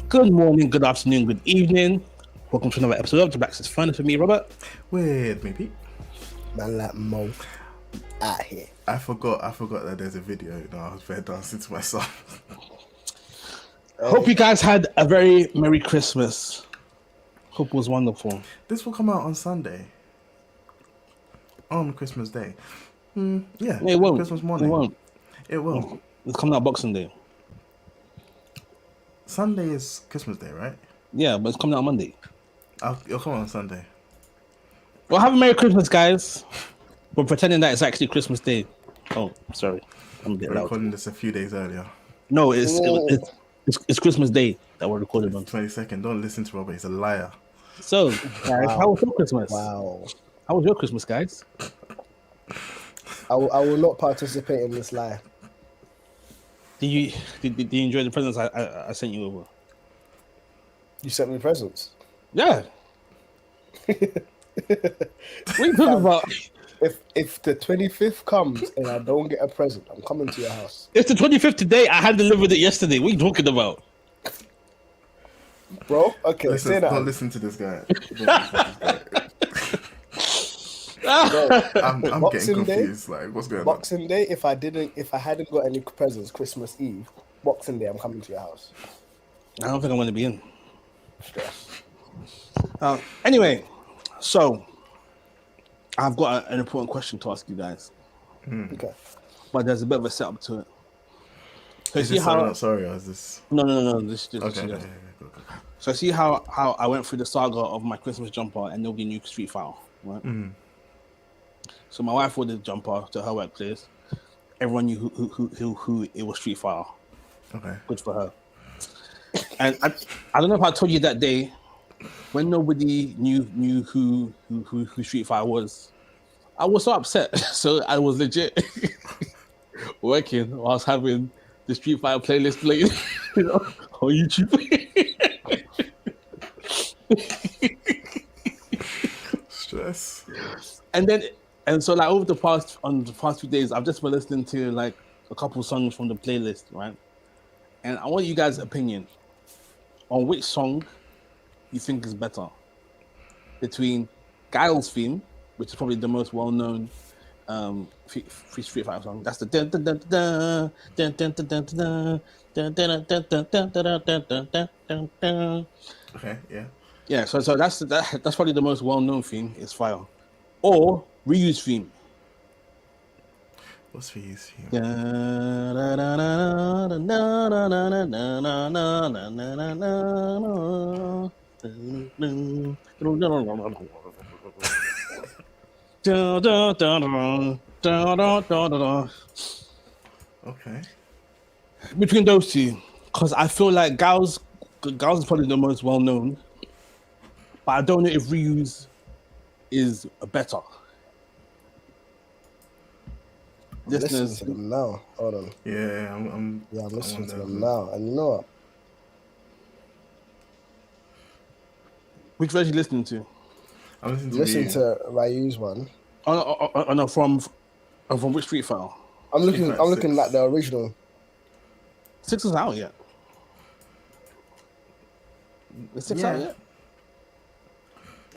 Good morning, good afternoon, good evening. Welcome to another episode of Drawbacks. It's fun for me, Robert. With me, Pete. Man like Mo out here. I forgot that there's a video. I was very dancing to myself. Hope you guys had a very Merry Christmas. Hope it was wonderful. This will come out on Sunday. On Christmas Day. Yeah, it won't. Christmas morning. It won't. It will. It's coming out Boxing Day. Sunday is Christmas Day, right? Yeah, but it's coming out Monday. It'll come out on Sunday. Well, have a Merry Christmas, guys. We're pretending that it's actually Christmas Day. Oh, sorry. I'm a bit We're loud. recording this a few days earlier. No, it's Christmas Day that we're recording on. 22nd. Don't listen to Robert. He's a liar. So, guys, how was your Christmas? Wow. How was your Christmas, guys? I will not participate in this lie. Did you enjoy the presents I sent you over? You sent me presents. Yeah. What are you talking about? If the 25th comes and I don't get a present, I'm coming to your house. It's the 25th today. I had delivered it yesterday. What are you talking about? Bro, okay, say that. Don't listen to this guy. I'm getting confused. Like, what's going on? Boxing Day, if I hadn't got any presents Christmas Eve, Boxing Day, I'm coming to your house. I don't think I'm going to be in. Stress. Anyway, so I've got an important question to ask you guys. Okay. But there's a bit of a setup to it. So Is this sorry, or is this... No. This is Okay. just... So see how I went through the saga of my Christmas jumper and nobody knew Street Fighter, right? So my wife ordered the jumper to her workplace. Everyone knew who it was Street Fighter. Okay. Good for her. And I don't know if I told you that day when nobody knew who Street Fighter was. I was so upset. So I was legit working whilst having the Street Fighter playlist playing on YouTube. Stress. And so like over the past few days, I've just been listening to like a couple songs from the playlist, right? And I want you guys' opinion on which song you think is better between Guile's theme, which is probably the most well-known free Street Fighter song. That's the dun dun dun dun dun dun dun dun dun dun dun. Okay, yeah. Yeah, so that's probably the most well-known theme. Is Fire, or Ryu's theme. What's Ryu's theme? Okay. Between those two, because I feel like Gal's is probably the most well-known, but I don't know if Ryu's is better. Listening to them now. Hold on. Yeah, I'm listening to them now. And you know what? Which version are you listening to? I'm listening to Ryu's one. Oh no, from which Street Fighter? I'm looking at the original. 6 is out yet. Is 6 out yet?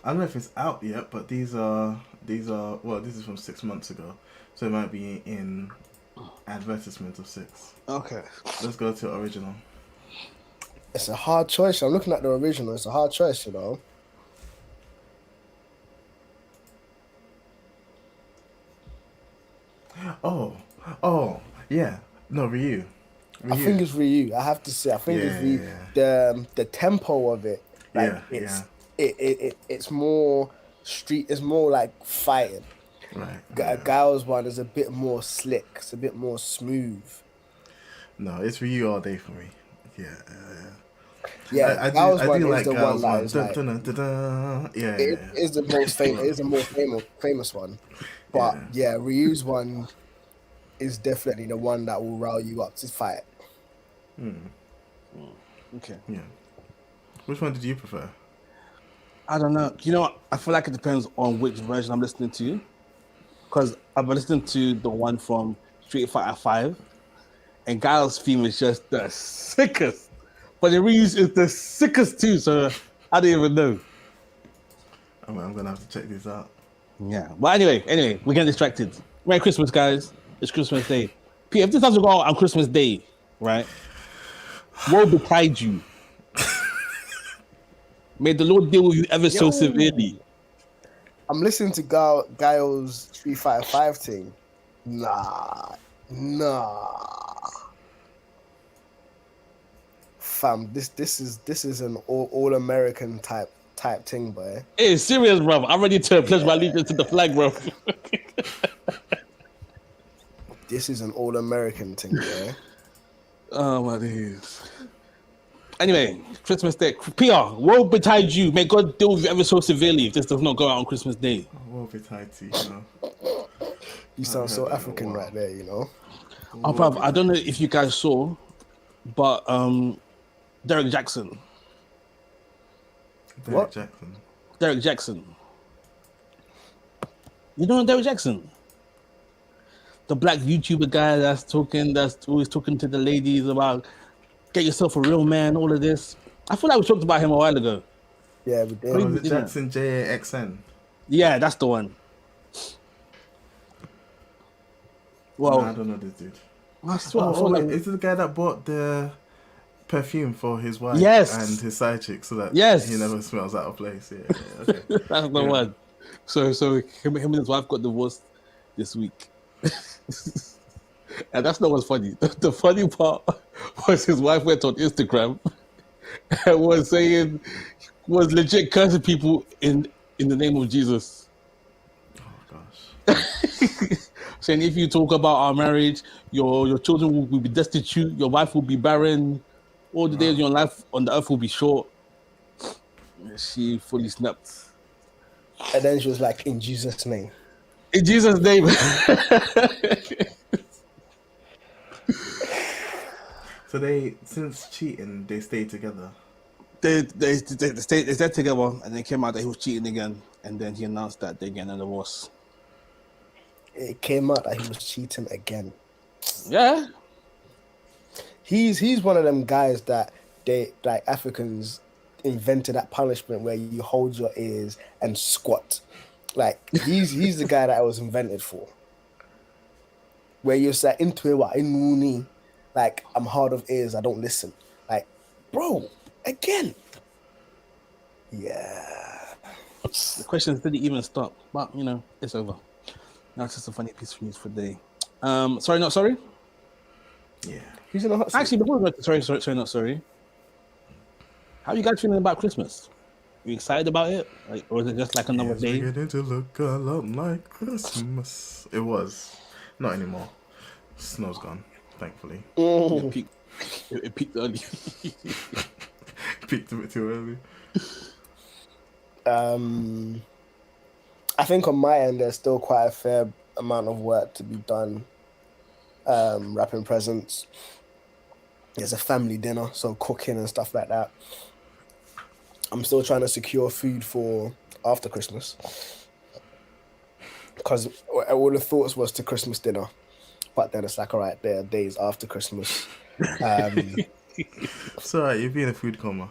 I don't know if it's out yet, but these are well, this is from 6 months ago, so it might be in advertisement of 6. Okay. Let's go to original. It's a hard choice. I'm looking at the original. It's a hard choice, you know. Oh, yeah. No, Ryu. I think it's Ryu. I have to say, I think it's Ryu. Yeah. The tempo of it, like it's more street. It's more like fighting. Right. Gao's one is a bit more slick. It's a bit more smooth. No, it's Ryu all day for me. Yeah, I do like Gao's one. It is the most famous. It is the most famous one. But yeah, Ryu's one is definitely the one that will rile you up to fight. Okay. Yeah. Which one did you prefer? I don't know. You know what? I feel like it depends on which version I'm listening to. Because I've been listening to the one from Street Fighter 5, and Guile's theme is just the sickest. but the reuse is the sickest too. So I don't even know. I'm gonna have to check these out. Yeah. But anyway, we're getting distracted. Merry Christmas, guys. It's Christmas Day. P, if this doesn't go out on Christmas Day, right? Woe betide you. May the Lord deal with you ever so severely. I'm listening to Gaio's 355 thing. Nah. Fam, this is an all American type thing, boy. Hey, serious, bro. I'm ready to pledge my allegiance to the flag, bro. This is an all American thing, boy. Oh my days. Anyway, Christmas Day. PR, woe betide you. May God deal with you ever so severely if this does not go out on Christmas Day. Woe betide to you. You sound so African right there, you know. Oh, bruv, I don't know if you guys saw, but Derek Jackson. Derek Jackson. You know Derek Jackson? The black YouTuber guy that's always talking to the ladies about get yourself a real man, all of this. I feel like we talked about him a while ago. Yeah, we did. Was it Jackson JAXN? Yeah, that's the one. Well, I don't know this dude. I swear, is this the guy that bought the perfume for his wife and his side chick so that he never smells out of place? Yeah, okay. That's the one. So him and his wife got divorced this week. And that's not what's funny. The funny part was his wife went on Instagram and was legit cursing people in the name of Jesus. Oh gosh. Saying if you talk about our marriage, your children will be destitute, your wife will be barren, all the days of your life on the earth will be short. She fully snapped. And then she was like, in Jesus' name. In Jesus' name. So since cheating, they stayed together. They stayed together, and then came out that he was cheating again, and then he announced that they're getting a divorce. It came out that he was cheating again. Yeah. He's one of them guys that they, like, Africans invented that punishment where you hold your ears and squat. Like, he's the guy that I was invented for. Where you're like, in like, I'm hard of ears, I don't listen. Like, bro, again. Yeah. The questions didn't even stop, but it's over. Now it's just a funny piece of news for the day. Sorry, not sorry? Yeah. Who's in the hot seat? Actually, before we go to sorry, not sorry. How are you guys feeling about Christmas? Are you excited about it? Like, or is it just like another day? It's beginning to look a lot like Christmas. It was. Not anymore. Snow's gone, thankfully. It peaked early. Peaked a bit too early. I think on my end, there's still quite a fair amount of work to be done. Wrapping presents. There's a family dinner, so cooking and stuff like that. I'm still trying to secure food for after Christmas. Because all the thoughts was to Christmas dinner. But then it's like, all right, there are days after Christmas. It's all right, you've been in a food coma.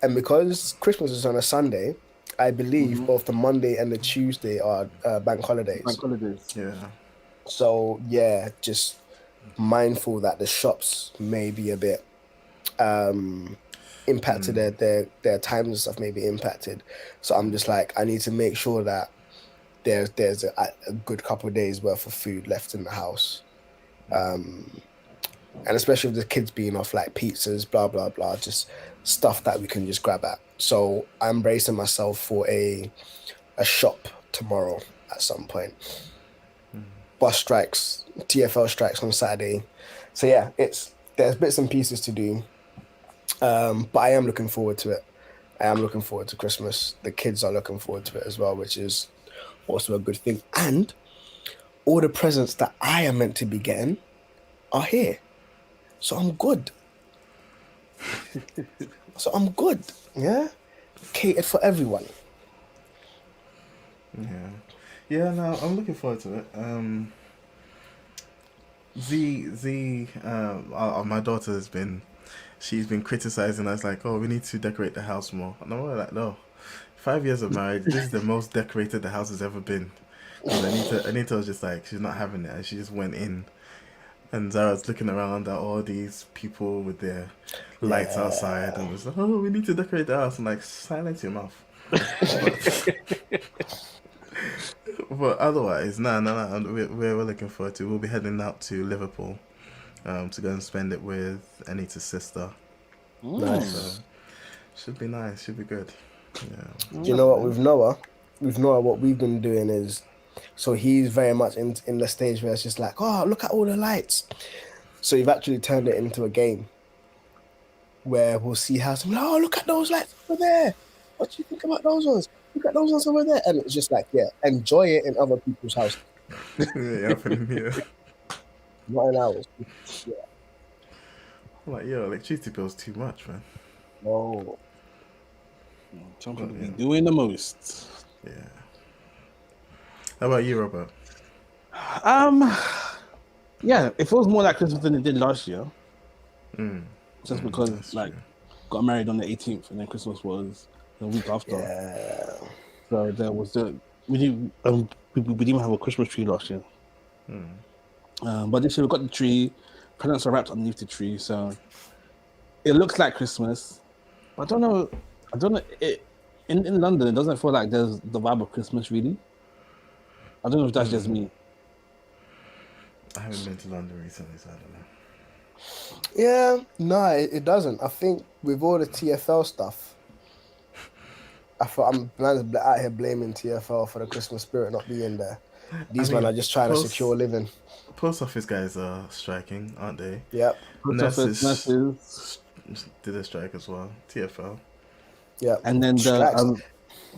And because Christmas is on a Sunday, I believe both the Monday and the Tuesday are bank holidays. Bank holidays. Yeah. So, yeah, just mindful that the shops may be a bit impacted, their times and stuff may be impacted. So I'm just like, I need to make sure that there's a good couple of days worth of food left in the house. And especially with the kids being off, like pizzas, blah, blah, blah, just stuff that we can just grab at. So I'm bracing myself for a shop tomorrow at some point. Bus strikes, TFL strikes on Saturday. So yeah, there's bits and pieces to do. But I am looking forward to it. I am looking forward to Christmas. The kids are looking forward to it as well, which is also a good thing. And all the presents that I am meant to be getting are here. So I'm good. Yeah? Catered for everyone. Yeah. Yeah, no, I'm looking forward to it. My daughter has been she's been criticizing us like, oh, we need to decorate the house more. And I'm like, no. 5 years of marriage, this is the most decorated the house has ever been. And Anita was just like, she's not having it, and she just went in. And Zara's looking around at all these people with their lights outside, and was like, oh, we need to decorate the house. I'm like, silence your mouth. But otherwise, no. We're looking forward to. We'll be heading out to Liverpool, to go and spend it with Anita's sister. Nice. So should be nice. Should be good. Yeah. Do you know what with Noah? With Noah, what we've been doing is, so he's very much in the stage where it's just like, oh, look at all the lights. So we've actually turned it into a game where we'll see how some, oh, look at those lights over there. What do you think about those ones? Look at those ones over there. And it's just like, yeah, enjoy it in other people's houses. Yeah, Not in ours. Yeah. I'm like, yo, electricity bill's too much, man. Oh. Some people be doing the most. Yeah. How about you, Robert? Yeah, it feels more like Christmas than it did last year. Just because, that's like, true. got married on the 18th, and then Christmas was the week after. Yeah. So there was we didn't even have a Christmas tree last year. But this year we got the tree. Presents are wrapped underneath the tree, so it looks like Christmas. But I don't know. In London, it doesn't feel like there's the vibe of Christmas really. I don't know if that's just me. I haven't been to London recently, so I don't know. Yeah, no, it doesn't. I think with all the TFL stuff, I thought I'm out here blaming TFL for the Christmas spirit not being there. These men are just trying to secure a living. Post office guys are striking, aren't they? Yep. Nurses. Did a strike as well. TFL. Yeah. And then the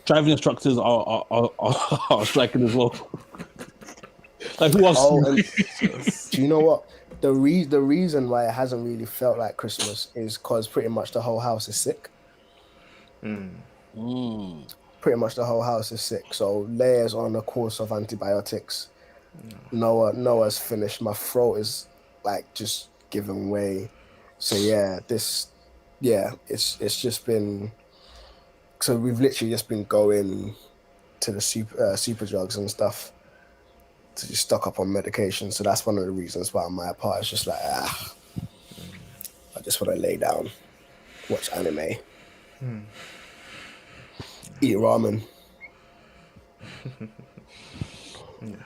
driving instructors are striking as well. Like who else? Oh, and do you know what? The reason why it hasn't really felt like Christmas is because pretty much the whole house is sick. Pretty much the whole house is sick. So Leia's on a course of antibiotics. Noah's finished. My throat is like just giving way. So it's just been. So we've literally just been going to the super drugs and stuff to just stock up on medication. So that's one of the reasons why my part is just like, I just want to lay down, watch anime, eat ramen.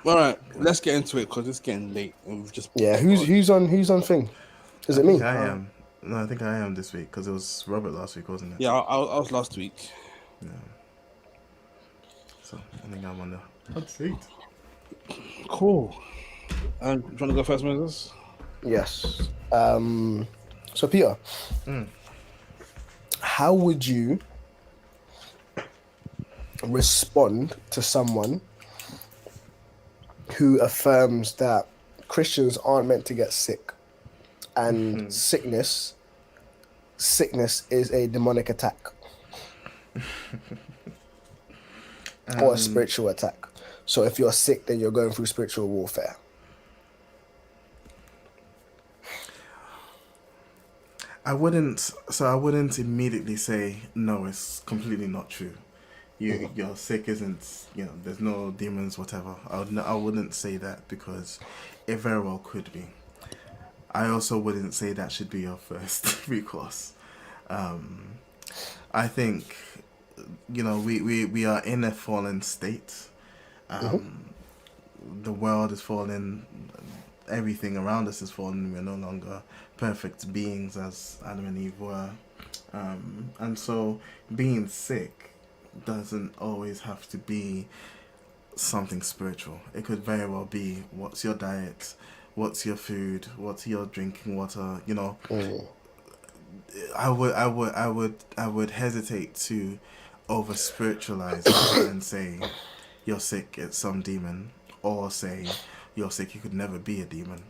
All right, let's get into it because it's getting late and we've just. Yeah, who's on thing? Is it me? I am. No, I think I am this week because it was Robert last week, wasn't it? Yeah, I was last week. Yeah. So I think I'm on the hot seat. Cool. And you want to go first, Moses? Yes. So Peter, how would you respond to someone who affirms that Christians aren't meant to get sick, and sickness is a demonic attack or a spiritual attack? So if you're sick, then you're going through spiritual warfare. I wouldn't immediately say no, it's completely not true. You're sick isn't, there's no demons, whatever. I wouldn't say that because it very well could be. I also wouldn't say that should be your first recourse. I think, we are in a fallen state. The world is fallen. Everything around us is fallen. We're no longer perfect beings as Adam and Eve were. And so being sick doesn't always have to be something spiritual. It could very well be, what's your diet? What's your food? What's your drinking water? I would hesitate to over spiritualize it and say you're sick, it's some demon, or say you're sick, you could never be a demon.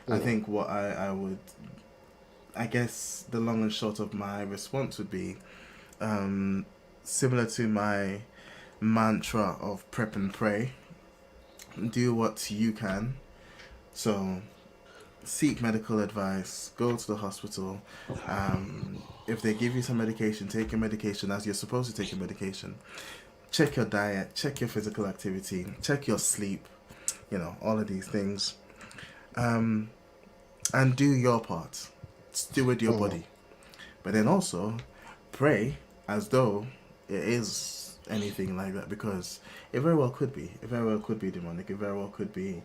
I think what I guess the long and short of my response would be similar to my mantra of prep and pray. Do what you can. So seek medical advice, go to the hospital. If they give you some medication, take your medication as you're supposed to take your medication. Check your diet, check your physical activity, check your sleep, all of these things. And do your part. Steward your body. But then also pray as though it is anything like that, because it very well could be. It very well could be demonic. It very well could be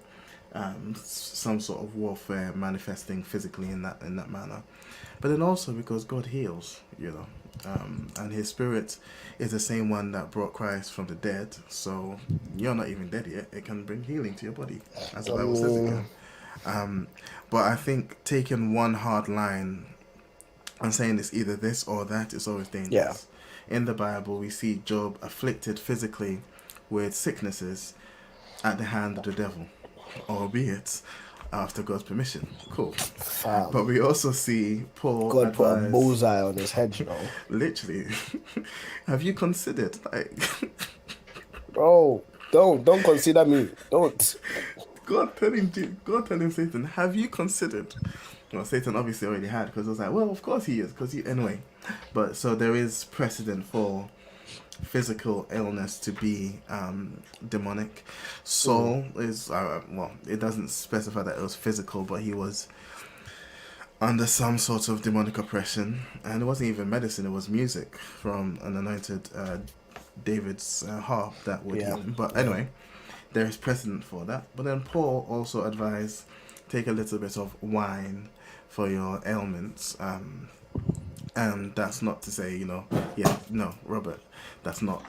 some sort of warfare manifesting physically in that manner. But then also because God heals, and His Spirit is the same one that brought Christ from the dead. So you're not even dead yet. It can bring healing to your body, as the Bible says it can. But I think taking one hard line and saying it's either this or that is always dangerous. Yeah. In the Bible, we see Job afflicted physically with sicknesses at the hand of the devil, albeit after God's permission. Cool. Wow. But we also see Paul God put a bullseye on his head, Literally. Have you considered, Bro, don't consider me. Don't. God telling Satan, have you considered? Well, Satan obviously already had, because it was like, well, of course he is, anyway. But so there is precedent for physical illness to be demonic. Saul is, it doesn't specify that it was physical, but he was under some sort of demonic oppression. And it wasn't even medicine, it was music from an anointed David's harp that would heal him. But anyway, there is precedent for that. But then Paul also advised, take a little bit of wine for your ailments. And that's not to say, Robert, that's not.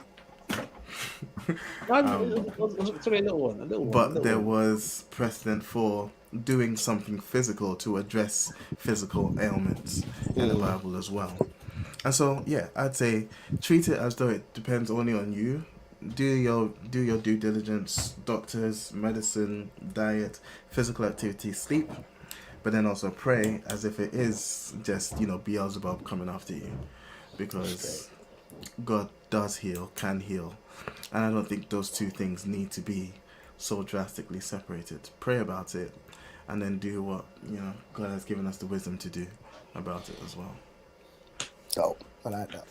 Sorry, a little one. But there was precedent for doing something physical to address physical ailments in the Bible as well. And so, I'd say treat it as though it depends only on you. Do your due diligence, doctors, medicine, diet, physical activity, sleep, but then also pray as if it is just, Beelzebub coming after you, because God does heal, can heal, and I don't think those two things need to be so drastically separated. Pray about it, and then do what, God has given us the wisdom to do about it as well. Oh, I like that.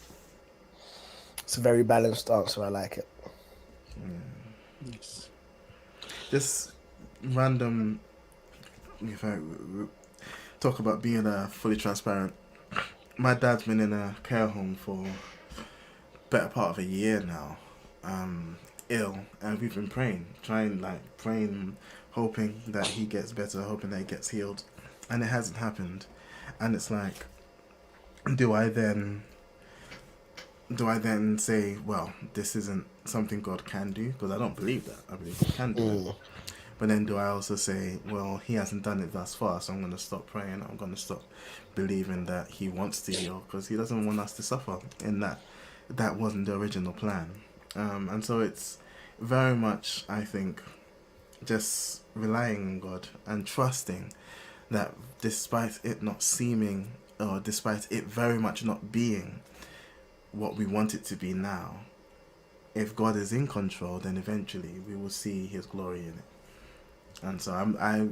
It's a very balanced answer. I like it. Yes. Just random. If I talk about being fully transparent, my dad's been in a care home for better part of a year now, ill, and we've been praying, hoping that he gets better, hoping that he gets healed, and it hasn't happened. And it's like, do I then say, well, this isn't something God can do? Because I don't believe that. I believe He can do it. But then do I also say, well, He hasn't done it thus far, so I'm going to stop praying. I'm going to stop believing that He wants to heal, because He doesn't want us to suffer, in that wasn't the original plan. And so it's very much, I think, just relying on God and trusting that despite it not seeming, or despite it very much not being what we want it to be now, if God is in control, then eventually we will see His glory in it. And so I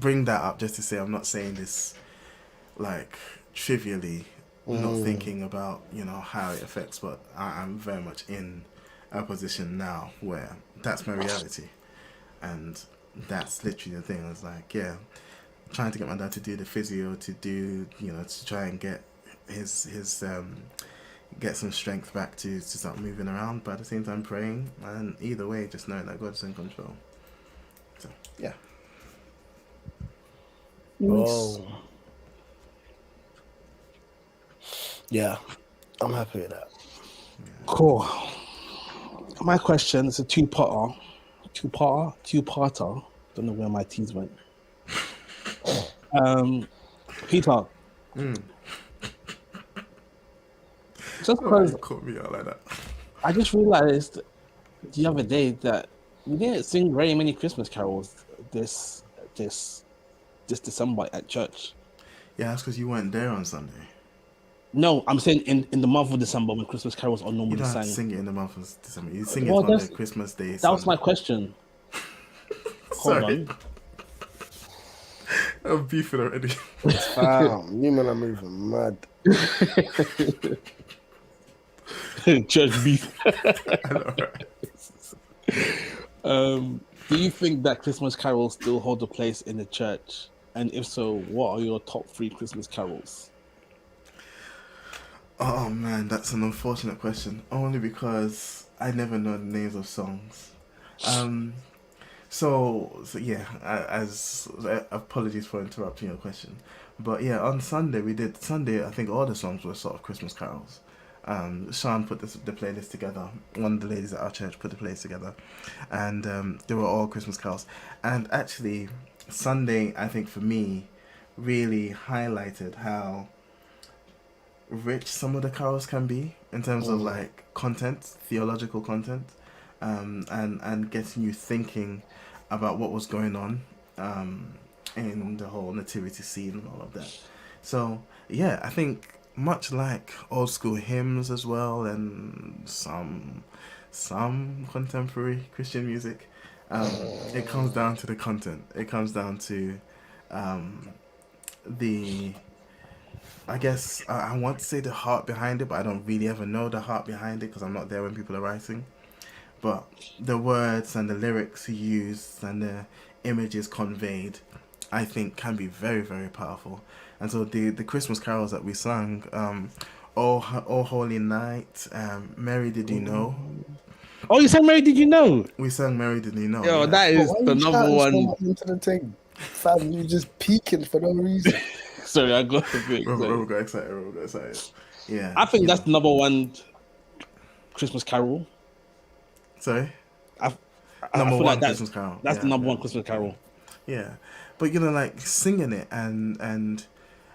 bring that up just to say, I'm not saying this trivially, not thinking about how it affects, but I'm very much in a position now where that's my reality, and that's literally the thing. I was like, trying to get my dad to do the physio, to do to try and get his get some strength back to start moving around, but at the same time praying, and either way just knowing that God's in control. So Oh. Yeah, I'm happy with that. Cool. My question is a two-parter. Don't know where my T's went. Peter. Just because caught me out like that. I just realized the other day that we didn't sing very many Christmas carols this December at church. Yeah, that's because you weren't there on Sunday. No, I'm saying in the month of December when Christmas carols are normally You don't have sang. to sing it in the month of December. You sing it on the Christmas Day. That was my question. Hold on. I'm beefing already. Fam, you men are moving mad. Church beef. I know, right? Do you think that Christmas carols still hold a place in the church? And if so, what are your top 3 Christmas carols? Oh man, that's an unfortunate question. Only because I never know the names of songs. Um, so yeah, as apologies for interrupting your question, but yeah, on Sunday we did Sunday. I think all the songs were sort of Christmas carols. Sean put the playlist together. One of the ladies at our church put the playlist together, and they were all Christmas carols. And actually, Sunday, I think for me, really highlighted how rich some of the carols can be in terms of like content, theological content, and getting you thinking about what was going on in the whole nativity scene and all of that. So yeah, I think much like old school hymns as well, and some contemporary Christian music, it comes down to the content. It comes down to the I guess I want to say the heart behind it, but I don't really ever know the heart behind it because I'm not there when people are writing. But the words and the lyrics used and the images conveyed, I think, can be very, very powerful. And so the Christmas carols that we sang, Oh Holy Night, Mary Did You Know? Oh, you sang Mary Did You Know? We sang Mary Did You Know? Yo, Yeah. that But is why the are you number shouting so one. much into the thing? Fam, you just peeking for no reason. Sorry, I got a bit Robert excited. got excited. Yeah. I think you that's know. the number one Christmas carol. Sorry? I Number feel one like Christmas carol. that's the Yeah, number yeah. one Christmas carol. Yeah, but you know, like singing it and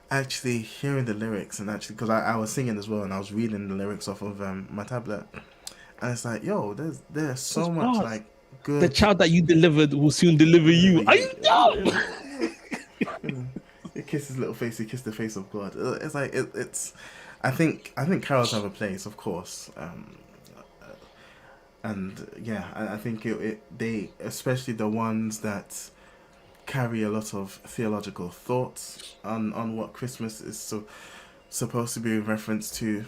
actually hearing the lyrics and actually because I was singing as well and I was reading the lyrics off of my tablet and it's like yo, there's so Those much bars. like The good. child that you delivered will soon deliver you. Are you dumb? You know, you kiss his little face, you kiss the face of God. It's like it's. I think carols have a place, of course. And yeah, I think they especially the ones that carry a lot of theological thoughts on what Christmas is supposed to be in reference to.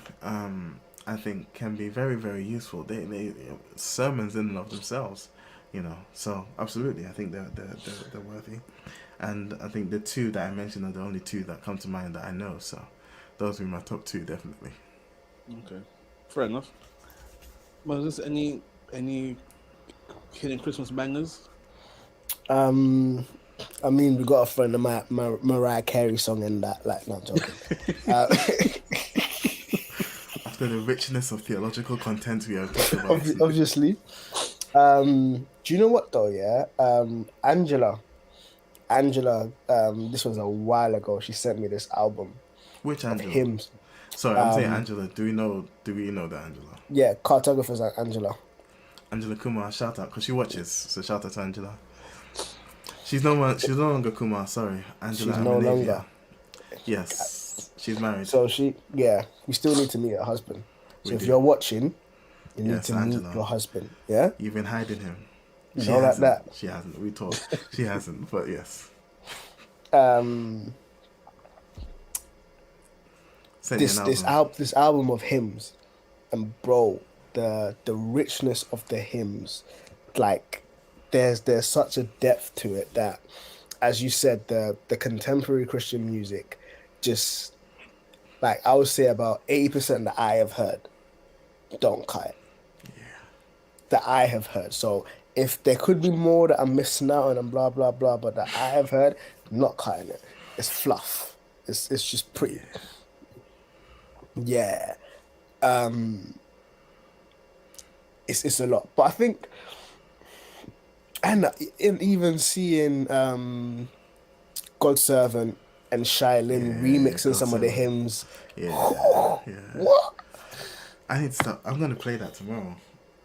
I think can be very very useful. They sermons in and of themselves, you know. So absolutely, I think they're worthy, and I think the two that I mentioned are the only two that come to mind that I know. So those would be my top two definitely. Okay, fair enough. Well, is there any hidden Christmas bangers? I mean, we got a friend of Mariah Carey song in that. Like, no, I'm joking. After the richness of theological content we are talking about, Obviously. Do you know what though? Yeah. Angela. This was a while ago. She sent me this album which of Angela? hymns. Sorry, I'm saying Angela. Do we know that Angela? Yeah, cartographers like Angela. Angela Kumar, shout out because she watches. So shout out to Angela. She's no longer Kumar. Sorry, Angela. She's no longer. Yes, she's married. So we still need to meet her husband. So if you're watching, you need to meet your husband. Yeah, you've been hiding him. She hasn't. She hasn't. We talked. She hasn't. But yes. This album of hymns, and bro, the richness of the hymns, like there's such a depth to it that, as you said, the contemporary Christian music, just like I would say about 80% that I have heard, don't cut it. Yeah. That I have heard. So if there could be more that I'm missing out on and blah blah blah, but that I have heard, not cutting it. It's fluff. It's just pretty. Yeah. It's a lot. But I think, and in even seeing God's Servant and Shylin remixing some of the hymns. Yeah. What? I need to stop. I'm gonna play that tomorrow.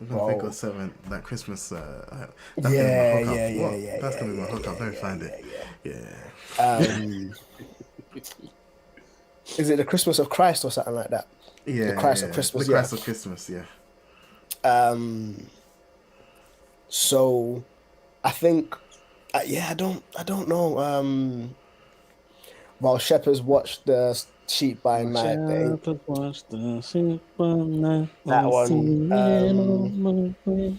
I'm gonna play God's Servant that Christmas. That's gonna be my hookup. Let me find it. Yeah. Is it the Christmas of Christ or something like that? Yeah. The Christ of Christmas. The Christ of Christmas. Yeah. So, I think, I don't know. While shepherds watch the sheep by My night, shepherd watched the sheep by night, that one. unseen on the way.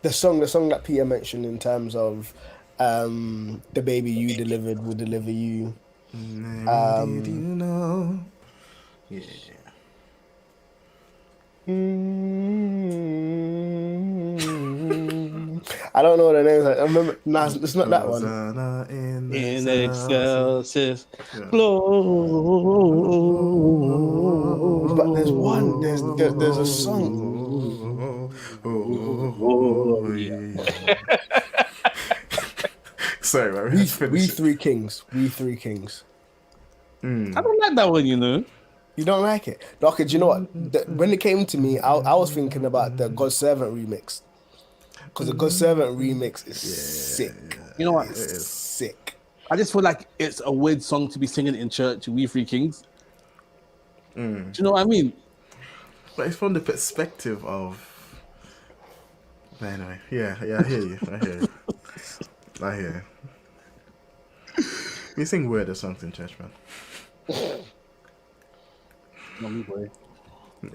The song that Peter mentioned in terms of the baby you delivered will deliver you. Did you know? Yeah. I don't know the names. I remember. Nah, it's not that one. Hosanna in In excelsis. excelsis Yeah. But there's one. There's a song. Yeah. Sorry, man. We have to We finish it. three kings. We three kings. I don't like that one, you know. You don't like it? Okay, do you know what? When it came to me, I was thinking about the God Servant remix. Because the God Servant remix is sick. You know what? It's sick. I just feel like it's a weird song to be singing in church. We Three Kings. Do you know what I mean? But it's from the perspective of. Anyway, yeah, I hear you. I hear you. We sing weirder songs in church, man. No, me boy.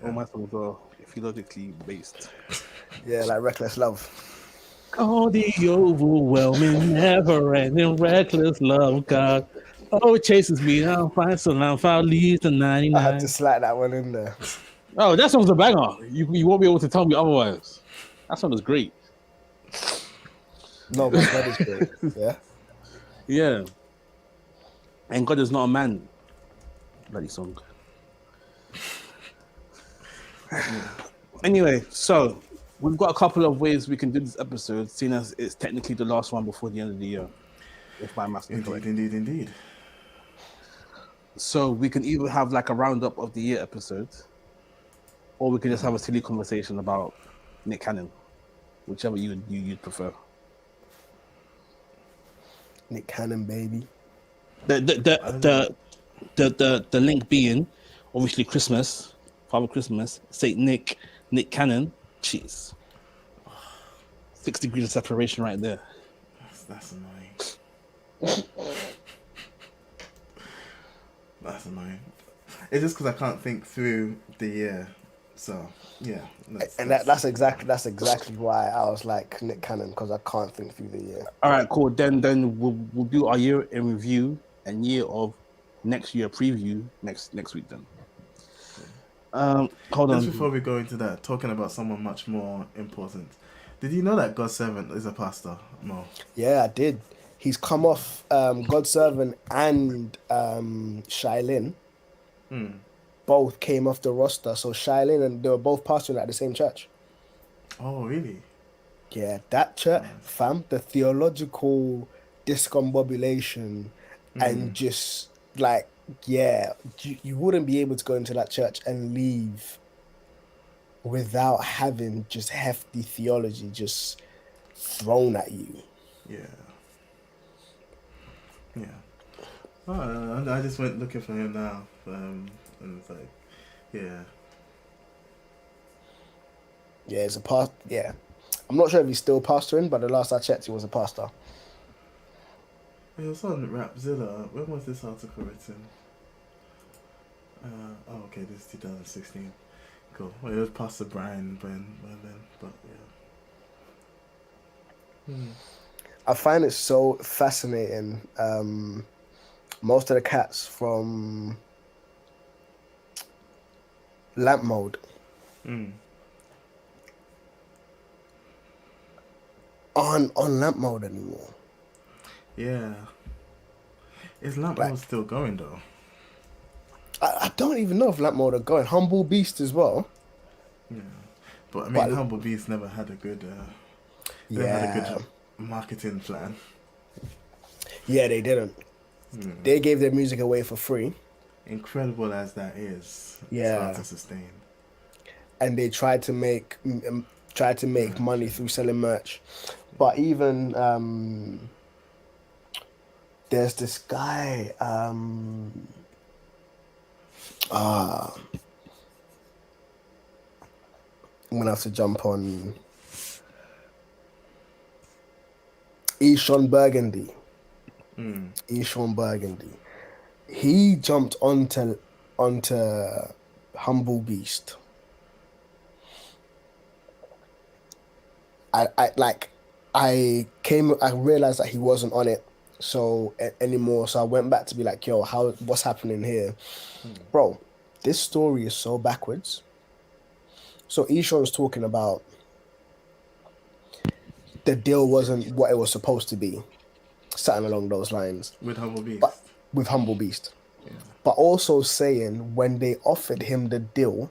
All my songs are theologically based. Yeah, like Reckless Love. Oh, the overwhelming, never-ending, reckless love of God. Oh, it chases me down, finds so now found leaves the I had 99. to slide that one in there. Oh, that song's a banger. You won't be able to tell me otherwise. That song is great. No, but God is great. Yeah. Yeah. And God is not a man. Bloody song. Anyway, so we've got a couple of ways we can do this episode, seeing as it's technically the last one before the end of the year. If my math is correct. Indeed. So we can either have like a roundup of the year episode, or we can just have a silly conversation about Nick Cannon, whichever you'd prefer. Nick Cannon, baby. The link being obviously Christmas, Father Christmas, Saint Nick, Nick Cannon. Jeez, 6 degrees of separation right there. That's annoying. That's annoying. It's just because I can't think through the year. So yeah, That's exactly why I was like Nick Cannon, because I can't think through the year. All right, cool. Then we'll do our year in review and year of next year preview next week. Then. Hold on. Just before we go into that, talking about someone much more important. Did you know that God's servant is a pastor? No. Yeah, I did. He's come off God's Servant and Shailin. Both came off the roster. So Shailin and they were both pastoring at the same church. Oh, really? Yeah, that church, fam, the theological discombobulation and just like, yeah, you wouldn't be able to go into that church and leave without having just hefty theology just thrown at you. Yeah. Oh, I just went looking for him now, and it's like, yeah. Yeah, it's a past. Yeah, I'm not sure if he's still pastoring, but the last I checked, he was a pastor. It was on Rapzilla. When was this article written? Okay, this is 2016. Cool. Well, it was Pastor Brian Ben, but yeah. I find it so fascinating. Most of the cats from Lamp Mode aren't on Lamp Mode anymore. Yeah. Is Lamp Mode still going though? I don't even know if Lamp Mode are going. Humble Beast as well. Yeah. But I mean, Humble Beast never had a good marketing plan. Yeah, they didn't. They gave their music away for free. Incredible as that is, yeah, it's hard to sustain. And they tried to make money through selling merch, but even there's this guy. I'm gonna have to jump on Sean Burgundy. Eshawn Burgundy. He jumped onto Humble Beast. I realized that he wasn't on it anymore. So I went back to be like, yo, what's happening here? Bro, this story is so backwards. So Eshawn's talking about the deal wasn't what it was supposed to be. Something along those lines. With Humble Beast. But with Humble Beast. Yeah. But also saying when they offered him the deal,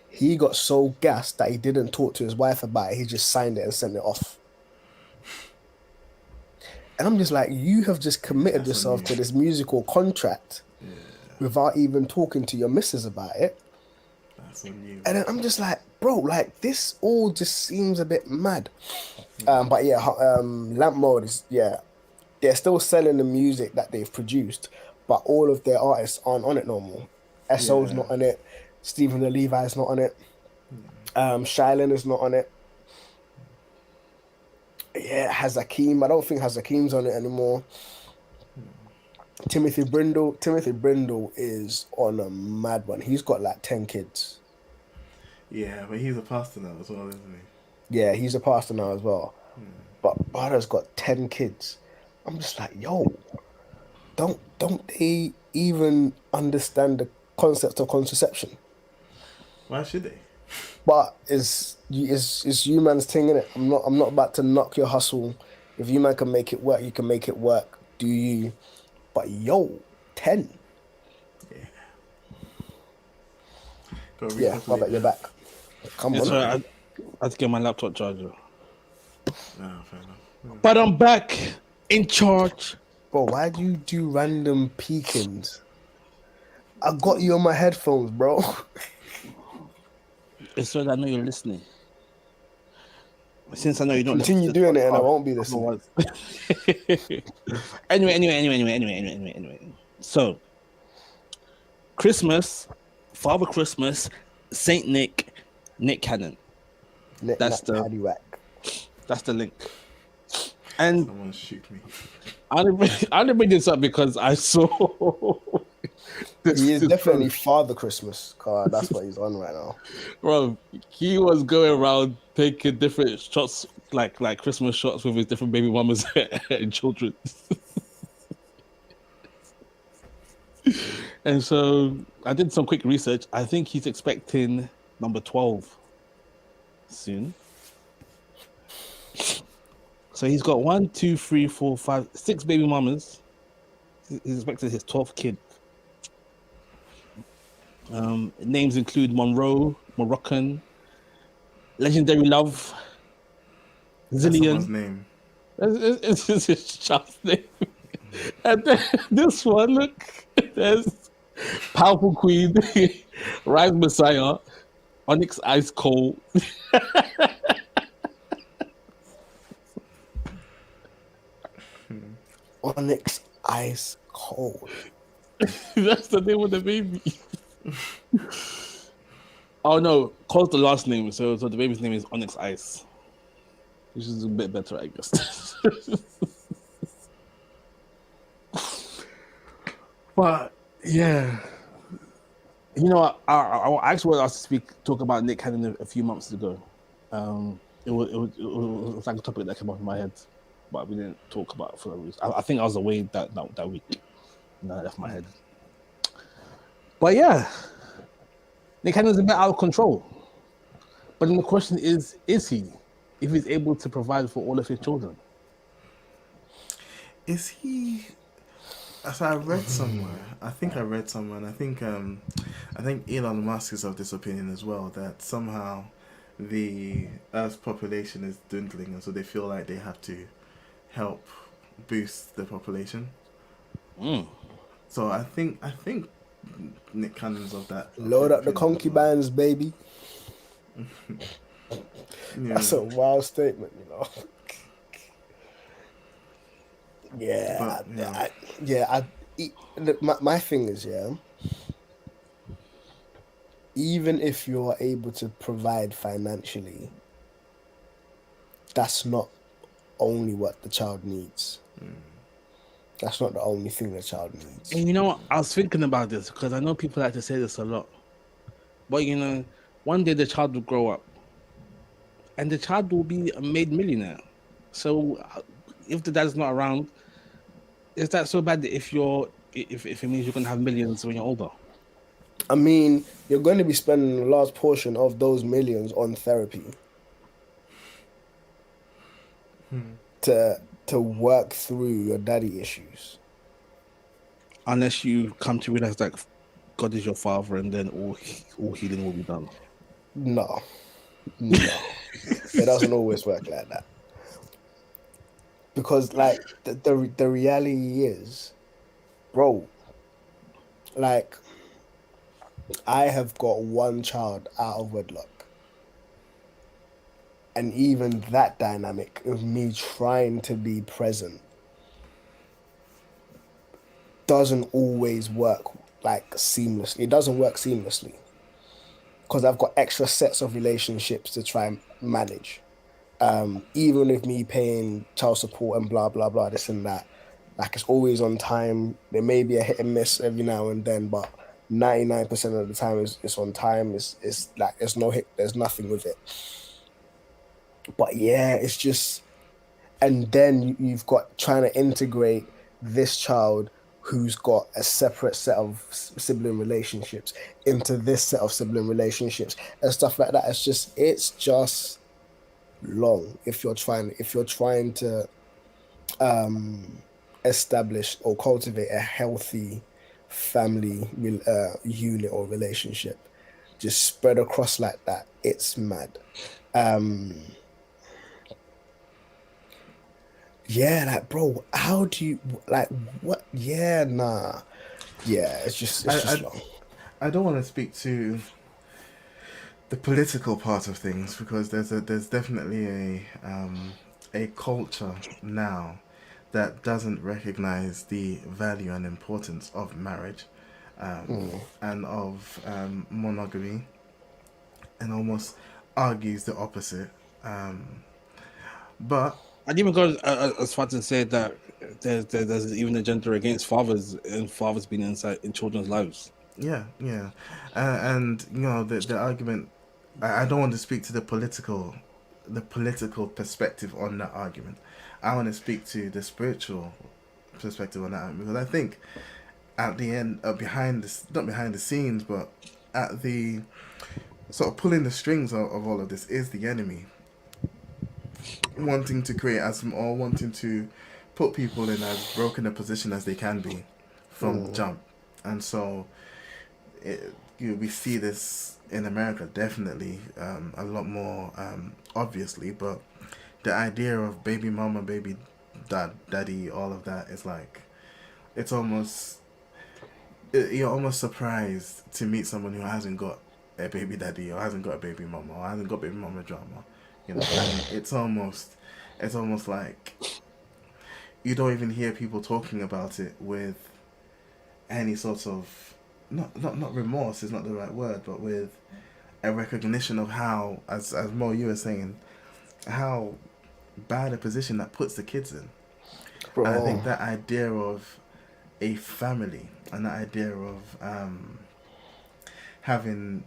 he got so gassed that he didn't talk to his wife about it. He just signed it and sent it off. And I'm just like, you have just committed yourself to this musical contract without even talking to your missus about it. That's on you. And then I'm just like, bro, like this all just seems a bit mad. But yeah, Lamp Mode is, they're still selling the music that they've produced, but all of their artists aren't on it no more. SO's not on it. Stephen Levi's not on it. Shylin is not on it. Yeah, Hazakim. I don't think Hazakim's on it anymore. Timothy Brindle is on a mad one. He's got like 10 kids. Yeah, but he's a pastor now as well, isn't he? Yeah, he's a pastor now as well. But brother's got 10 kids. I'm just like, yo, don't they even understand the concept of contraception? Why should they? But it's you man's thing, innit? I'm not about to knock your hustle. If you man can make it work, you can make it work. Do you? But yo, 10. Yeah, I bet you're back. Come on. Sorry, I had to get my laptop charger. No, fair enough. But I'm back in charge. Bro, why do you do random peekings? I got you on my headphones, bro. It's so that I know you're listening. Since I know you don't continue doing it, and I won't be listening. Anyway. So, Christmas, Father Christmas, Saint Nick, Nick Cannon. That's the link. And someone shoot me. I didn't bring this up because I saw. He is definitely Father Christmas. God, that's what he's on right now. Bro, he was going around taking different shots, like Christmas shots with his different baby mamas and children. And so I did some quick research. I think he's expecting number 12 soon. So he's got 1, 2, 3, 4, 5, 6 baby mamas. He's expecting his 12th kid. Names include Monroe, Moroccan, Legendary Love, Zillion. That's someone's name. It's his child's name. And then this one, look, there's Powerful Queen, Rise Messiah, Onyx Ice Cold. Onyx Ice Cold. That's the name of the baby. Oh no, Cole's the last name, so the baby's name is Onyx Ice, which is a bit better, I guess. But yeah, you know, I actually was asked to talk about Nick Cannon a few months ago. It was like a topic that came up in my head, but we didn't talk about it for a reason. I think I was away that week, and I left my head. But yeah, Nick Cannon's a bit out of control. But then the question is he? If he's able to provide for all of his children. Is he? So I read somewhere. I think Elon Musk is of this opinion as well, that somehow the Earth's population is dwindling, and so they feel like they have to help boost the population. So I think Nick Cannon's of that. Load up the concubines, baby. Yeah. That's a wild statement, you know. My thing is, even if you're able to provide financially, that's not only what the child needs. That's not the only thing the child needs. And you know what? I was thinking about this because I know people like to say this a lot. But you know, one day the child will grow up and the child will be a made millionaire. So if the dad's not around, is that so bad that if it means you're gonna have millions when you're older? I mean, you're going to be spending a large portion of those millions on therapy to work through your daddy issues. Unless you come to realize that God is your father and then all healing will be done. No, no, it doesn't always work like that. Because like the reality is, bro, like I have got one child out of wedlock. And even that dynamic of me trying to be present doesn't always work like seamlessly. It doesn't work seamlessly because I've got extra sets of relationships to try and manage. Even with me paying child support and blah blah blah, this and that, like it's always on time. There may be a hit and miss every now and then, but 99% of the time it's on time. It's like there's no hit, there's nothing with it. But yeah, it's just, and then you've got trying to integrate this child who's got a separate set of sibling relationships into this set of sibling relationships and stuff like that. It's just long if you're trying to establish or cultivate a healthy family unit or relationship. Just spread across like that. It's mad. Yeah, like bro, how do you like what? Yeah, nah, yeah, it's just long. I don't want to speak to the political part of things because there's definitely a culture now that doesn't recognize the value and importance of marriage and of monogamy and almost argues the opposite. But I'd even go as far to say that there's even a gender against fathers and fathers being inside in children's lives. yeah, yeah, and you know the argument. I don't want to speak to the political perspective on that argument. I want to speak to the spiritual perspective on that because I think at the end, behind this, not behind the scenes, but at the sort of pulling the strings of all of this is the enemy wanting to create or wanting to put people in as broken a position as they can be from the jump, and so we see this in America definitely a lot more obviously, but the idea of baby mama, baby daddy, all of that is like it's almost you're almost surprised to meet someone who hasn't got a baby daddy or hasn't got a baby mama or hasn't got baby mama drama, you know. And it's almost like you don't even hear people talking about it with any sort of not remorse is not the right word, but with a recognition of how, as Mo, you were saying, how bad a position that puts the kids in. Bro. And I think that idea of a family and that idea of having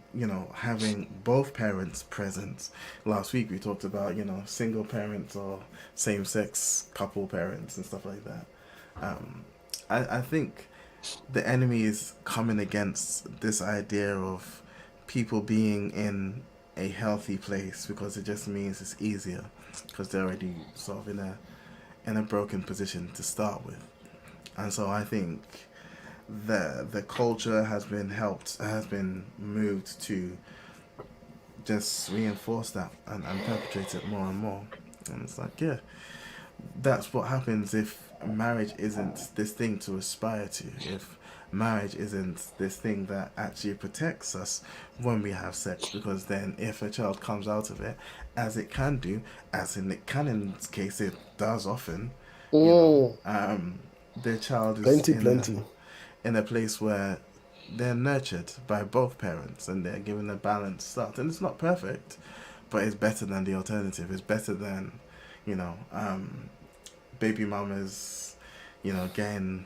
both parents present. Last week we talked about single parents or same sex couple parents and stuff like that. I think the enemy is coming against this idea of people being in a healthy place because it just means it's easier because they're already sort of in a broken position to start with. And so I think the culture has been moved to just reinforce that and perpetrate it more and more. And it's like, yeah, that's what happens if marriage isn't this thing to aspire to, if marriage isn't this thing that actually protects us when we have sex, because then if a child comes out of it, as it can do, as in Nick Cannon's case it does often, the child is in a place where they're nurtured by both parents and they're given a balanced start. And it's not perfect, but it's better than the alternative. It's better than, baby mamas, getting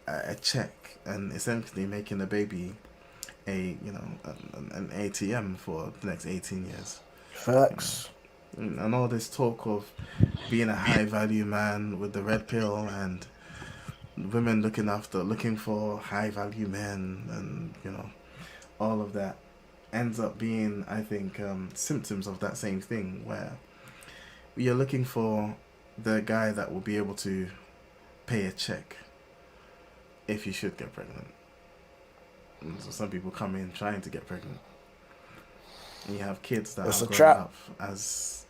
a check and essentially making a baby an ATM for the next 18 years. Facts. And all this talk of being a high value man with the red pill and women looking for high value men, and all of that ends up being, I think, symptoms of that same thing, where you're looking for the guy that will be able to pay a check if you should get pregnant. And so some people come in trying to get pregnant. And you have kids that are growing up as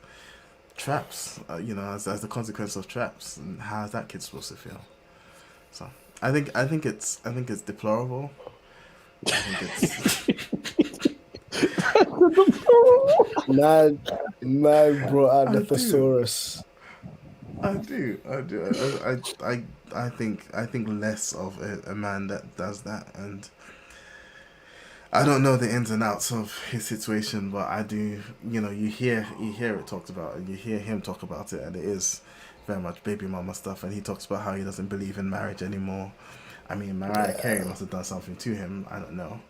traps, as the consequence of traps. And how is that kid supposed to feel? So I think it's deplorable. I think it's man brought out the thesaurus. I do. I think less of a man that does that, and I don't know the ins and outs of his situation, but I do. You hear it talked about, and you hear him talk about it, and it is very much baby mama stuff. And he talks about how he doesn't believe in marriage anymore. I mean, Mariah Carey must have done something to him. I don't know,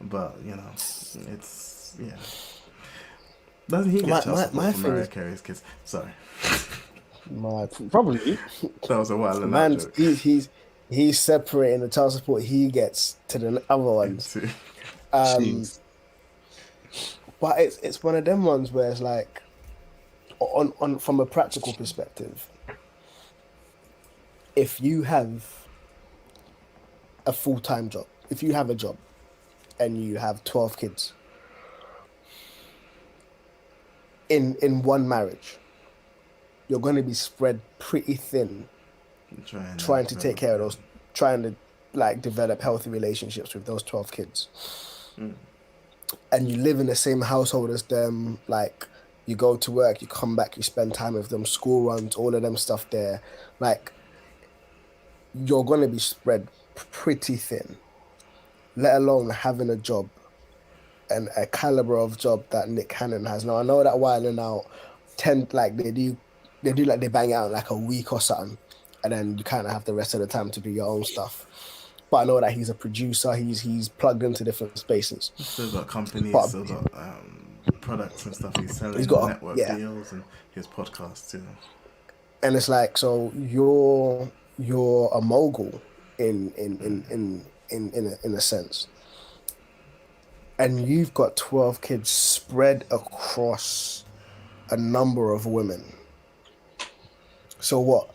but it's Doesn't he get child support from Mariah Carey's kids? Sorry. Probably. That was a while ago. Man, he's separating the child support he gets to the other ones. But it's one of them ones where it's like, on from a practical perspective, if you have a full-time job, if you have a job and you have 12 kids in one marriage, you're going to be spread pretty thin trying to take care of those, trying to develop healthy relationships with those 12 kids. And you live in the same household as them, you go to work, you come back, you spend time with them, school runs, all of them stuff there. You're going to be spread pretty thin, let alone having a job and a caliber of job that Nick Cannon has. Now, I know that while and out, they bang out a week or something, and then you kind of have the rest of the time to do your own stuff. But I know that he's a producer, he's plugged into different spaces. Still got companies, still got products and stuff he's selling, he's got network deals and his podcast too. And it's so you're a mogul in a sense. And you've got 12 kids spread across a number of women. So what?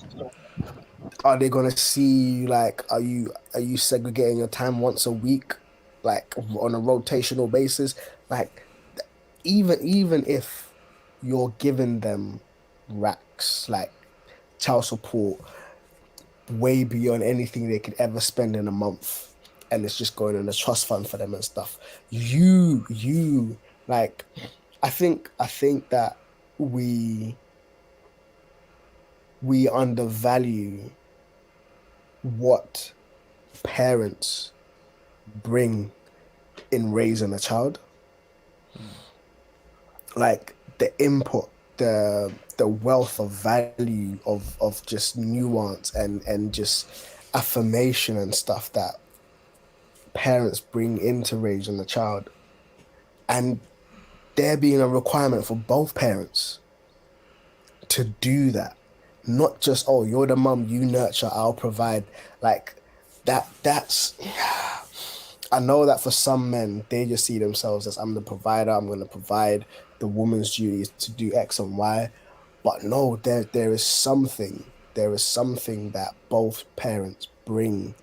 Are they gonna see are you segregating your time once a week, on a rotational basis? Even if you're giving them racks, child support, way beyond anything they could ever spend in a month, and it's just going in a trust fund for them and stuff. I think that we undervalue what parents bring in raising a child. The input, the wealth of value of just nuance and just affirmation and stuff that parents bring into raising a child, and there being a requirement for both parents to do that, not just, oh, you're the mum, you nurture, I'll provide. That's I know that for some men, they just see themselves as, I'm the provider, I'm going to provide. The woman's duty is to do X and Y. But no, there is something that both parents bring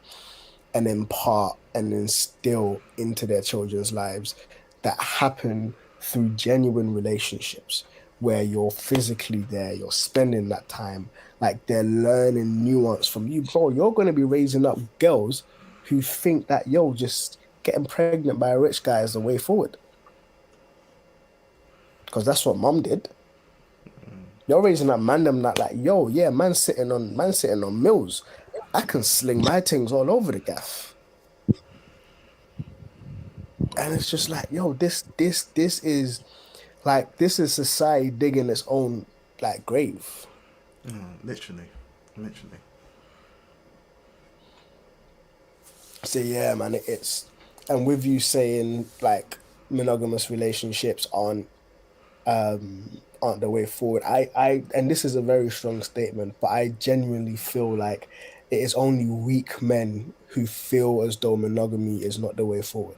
and impart and instill into their children's lives that happen through genuine relationships where you're physically there, you're spending that time, they're learning nuance from you. Bro, you're going to be raising up girls who think that, just getting pregnant by a rich guy is the way forward. Because that's what mom did. You're raising up man them that man sitting on mills. I can sling my things all over the gaff. And it's just this is society digging its own grave. Literally. So yeah, man, it's and with you saying like monogamous relationships aren't the way forward. And this is a very strong statement, but I genuinely feel like it is only weak men who feel as though monogamy is not the way forward.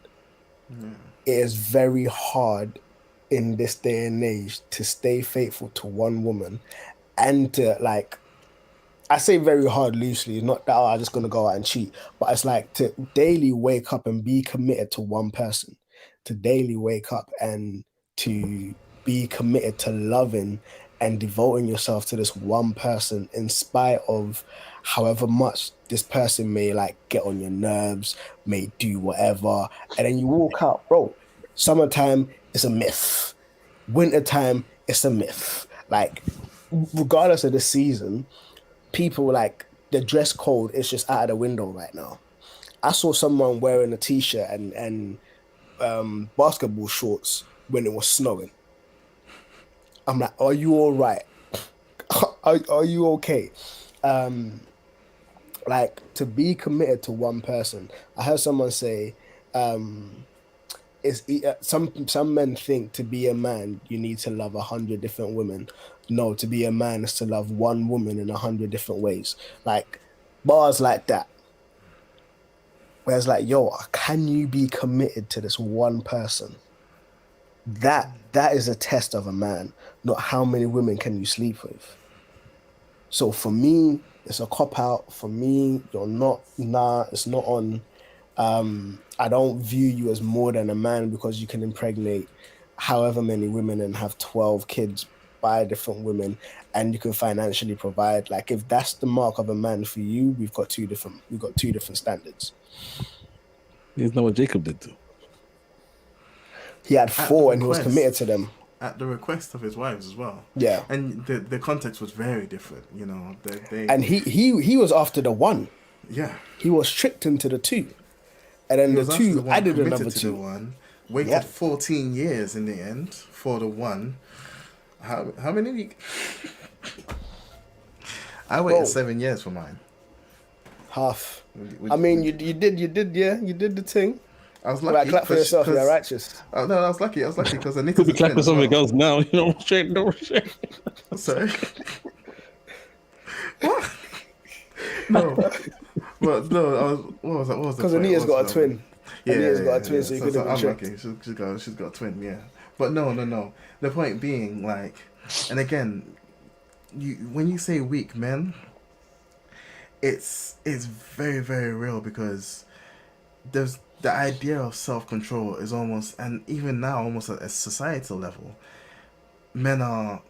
It is very hard in this day and age to stay faithful to one woman and to like I say very hard loosely, not that oh, I'm just gonna go out and cheat, but it's like to daily wake up and be committed to one person, to daily wake up and to be committed to loving and devoting yourself to this one person in spite of however much this person may like get on your nerves, may do whatever, and then you walk out, bro. Summertime is a myth. Wintertime is a myth. Like, regardless of the season, people like the dress code is just out of the window right now. I saw someone wearing a t-shirt and basketball shorts when it was snowing. I'm like, are you all right? Are you okay? Um, like to be committed to one person. I heard someone say, um, some men think to be a man you need to love 100 different women. No, to be a man is to love one woman in 100 different ways. Like bars like that. Where it's like, yo, can you be committed to this one person? That is a test of a man, not how many women can you sleep with. So for me, it's a cop out. For me, you're not, nah, it's not on. I don't view you as more than a man because you can impregnate however many women and have 12 kids by different women and you can financially provide. Like if that's the mark of a man for you, we've got two different standards. Isn't that what Jacob did too? He had At the four and he was committed to request, them. at the request of his wives as well. Yeah. And the context was very different. They And he was after the one. yeah. He was tricked into the two. And then He the was after the two one, added committed another to the two. one, waited Yeah. 14 years in the end for the one. How many weeks? I waited Bro, 7 years for mine. half. Would- I mean, would- you did the thing. I was Right, lucky clap for yourself. You're because righteous. oh, no, I was lucky. I was lucky because I Could knitted be a twin clapping as something well. else now. Straight, no shit. Sorry. What? No. But no, what was that? What was the Because point? Anita's What got was a the point? twin. Yeah, Anita's yeah, got a yeah, twin, yeah. so you So, could have been I'm tricked. lucky. She's got a twin. Yeah. But no. The point being, like, and again, when you say weak men, it's very very real because there's the idea of self control is almost, and even now almost at a societal level, men are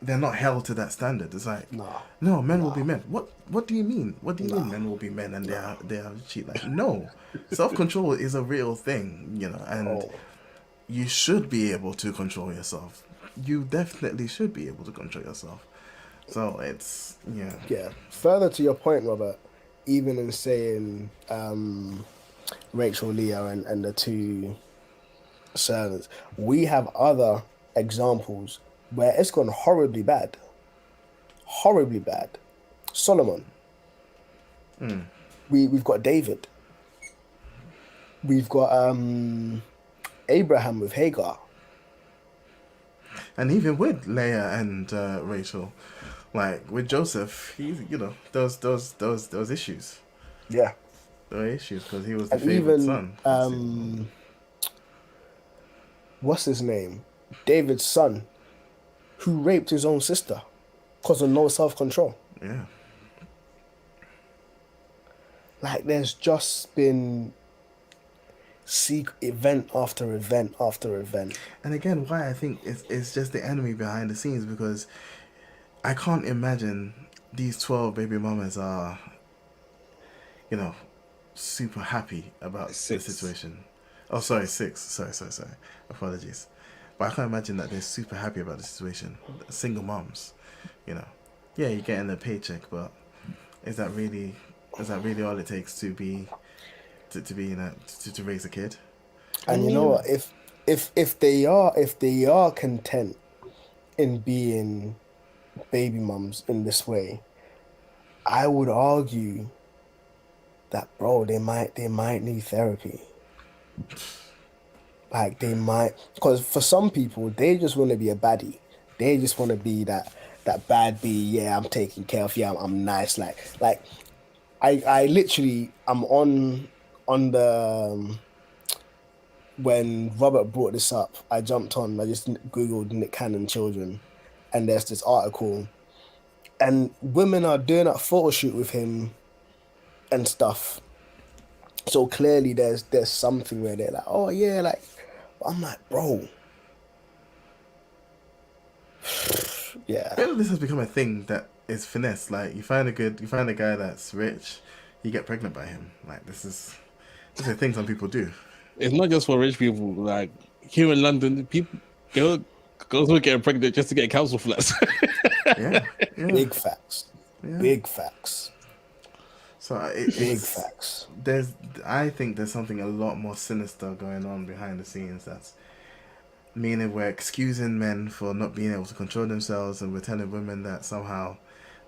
they're not held to that standard. It's like, Nah, no, men will be nah, men. What do you mean? What do you mean nah, men will be men and nah. they are cheat? Like, no, self control is a real thing, and Oh, you should be able to control yourself. You definitely should be able to control yourself. So it's yeah. yeah. Further to your point, Robert, even in saying Rachel Leah and the two servants, we have other examples where it's gone horribly bad. Horribly bad. Solomon. We've got David. We've got Abraham with Hagar. And even with Leah and Rachel, like with Joseph, he's those issues. Yeah. There were issues because he was the And favorite even son. what's his name? David's son, who raped his own sister because of no self-control. Yeah. Like there's just been event after event after event. And again, why I think it's just the enemy behind the scenes because I can't imagine these 12 baby mamas are, super happy about Six. the situation. Oh, sorry, 6. Sorry. Apologies. But I can't imagine that they're super happy about the situation. Single moms, Yeah, you're getting a paycheck, but is that really all it takes to be to raise a kid? And you know what? If they are content in being baby mums in this way, I would argue that, bro, they might need therapy. Like they might, because for some people, they just want to be a baddie. They just want to be that bad bee. Yeah, I'm taking care of you. I'm nice. Like I literally I'm on the when Robert brought this up, I jumped on. I just googled Nick Cannon children, and there's this article, and women are doing that photo shoot with him and stuff. So clearly, there's something where they're like, oh yeah, like I'm like, bro, I yeah, feel like this has become a thing that is finesse. Like you find a guy that's rich, you get pregnant by him. Like this is a thing some people do. It's not just for rich people. Like here in London, girls will get pregnant just to get council flats. Yeah, yeah, big facts, yeah. big facts, So big it's facts. I think there's something a lot more sinister going on behind the scenes. That's meaning we're excusing men for not being able to control themselves, and we're telling women that somehow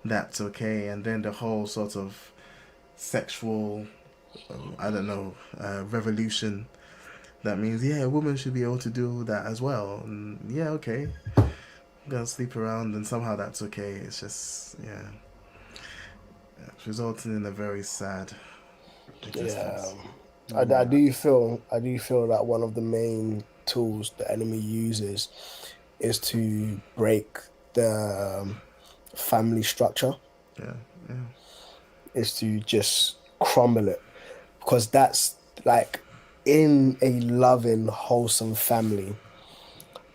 that's okay. And then the whole sort of sexual, I don't know, revolution. That means a woman should be able to do that as well. And yeah, okay, gonna sleep around, and somehow that's okay. It's just it's resulting in a very sad Yeah, existence. I do feel that one of the main tools the enemy uses is to break the family structure, Yeah, yeah, is to just crumble it, because that's like in a loving, wholesome family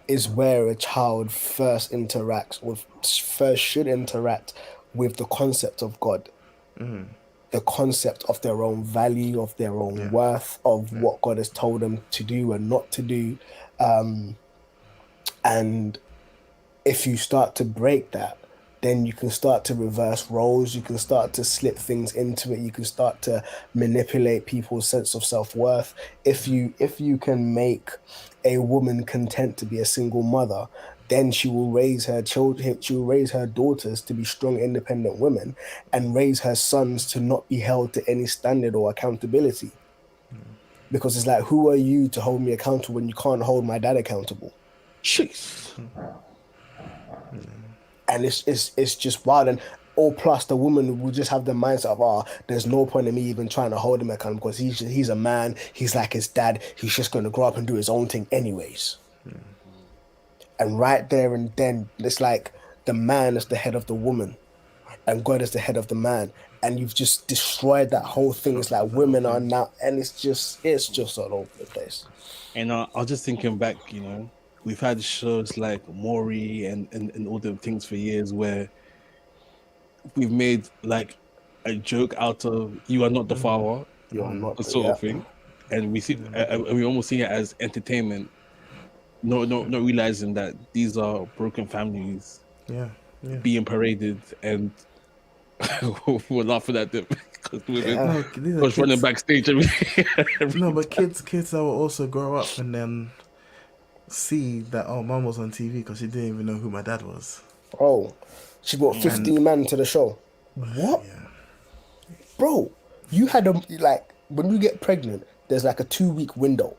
is where a child first should interact with the concept of God, the concept of their own value, of their own yeah, worth, of yeah. what God has told them to do and not to do. Um, and if you start to break that, then you can start to reverse roles, you can start to slip things into it, you can start to manipulate people's sense of self-worth. If you can make a woman content to be a single mother, then she will raise her children, she will raise her daughters to be strong, independent women, and raise her sons to not be held to any standard or accountability. Because it's like, who are you to hold me accountable when you can't hold my dad accountable? Jeez. And it's just wild. And all plus the woman will just have the mindset of, there's no point in me even trying to hold him accountable because he's a man, he's like his dad, he's just going to grow up and do his own thing anyways. And right there and then it's like the man is the head of the woman and God is the head of the man, and you've just destroyed that whole thing. It's like Structures the whole women are thing. now, and it's just all over the place. And I was just thinking back, we've had shows like Maury and all the things for years where we've made like a joke out of you are not the father, You're not the, sort yeah. of thing. And we almost see it as entertainment, not realizing that these are broken families Yeah, yeah. being paraded, and we're laughing at them because women Yeah. No, these are was running kids. backstage every No, but kids that will also grow up and then see that mom was on TV because she didn't even know who my dad was. Bro, she brought And 15 men to the show. What? yeah, Bro, you had like, when you get pregnant, there's like a 2 week window.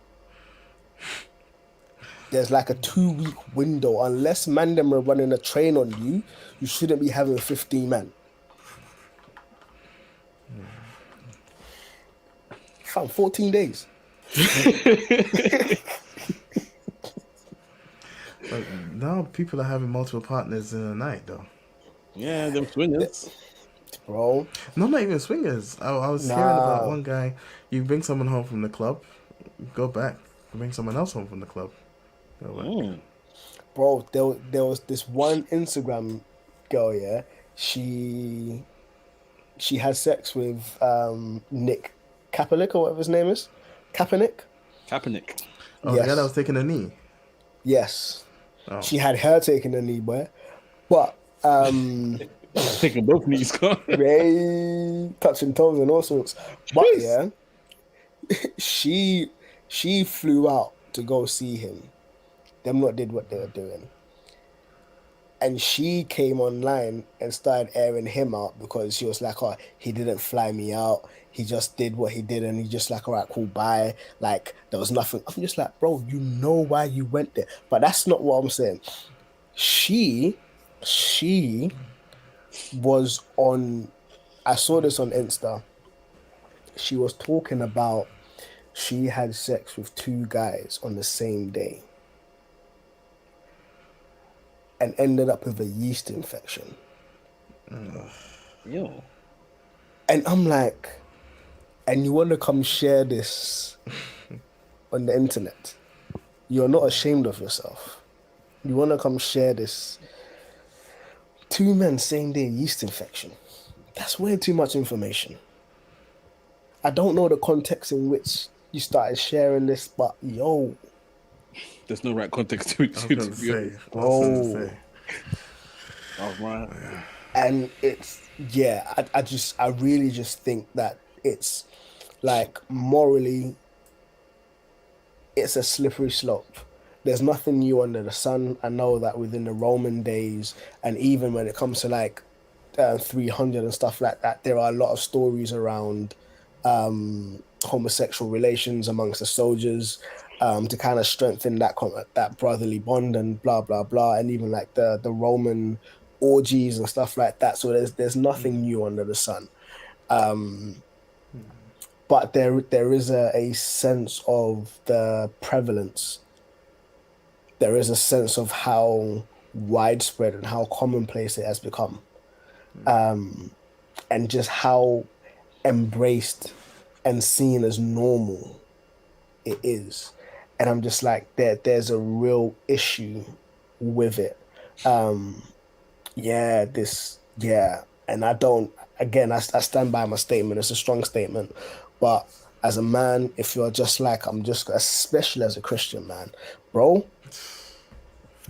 There's like a 2 week window. Unless man them are running a train on you, you shouldn't be having 15 men. Fam, 14 days. but now people are having multiple partners in a night though. yeah, them swingers. Bro, No, not even swingers. I was hearing about nah. one guy. You bring someone home from the club, go back. Bring someone else home from the club, go back. Bro, there was this one Instagram girl, yeah. She had sex with Nick Kaepernick or whatever his name is. Kaepernick? Kaepernick. Oh, the guy that was Yes. taking a knee. Yes. Oh, She had her taking a knee, boy. But Taking both knees, car. Ray touching toes and all sorts. But yeah, she flew out to go see him. Them lot did what they were doing. And she came online and started airing him out because she was like, oh, he didn't fly me out. He just did what he did and he just like, all right, cool, bye. Like there was nothing. I'm just like, bro, you know why you went there. But that's not what I'm saying. She was on, I saw this on Insta. She was talking about she had sex with two guys on the same day and ended up with a yeast infection. Yo. And I'm like, and you want to come share this on the internet? You're not ashamed of yourself. You want to come share this? Two men same day yeast infection. That's way too much information. I don't know the context in which you started sharing this, but yo, There's no right context to I was gonna be say. honest. I was gonna bro. say. Oh, right. And it's, yeah, I really just think that it's like morally, it's a slippery slope. There's nothing new under the sun. I know that within the Roman days, and even when it comes to like 300 and stuff like that, there are a lot of stories around homosexual relations amongst the soldiers, to kind of strengthen that brotherly bond and blah blah blah, and even like the Roman orgies and stuff like that. So there's nothing new under the sun. Um, but there is a sense of the prevalence. There is a sense of how widespread and how commonplace it has become, and just how embraced and seen as normal it is. And I'm just like, there's a real issue with it. Um, yeah. And I don't, again, I stand by my statement. It's a strong statement. But as a man, if you're just like, I'm just, especially as a Christian man, bro,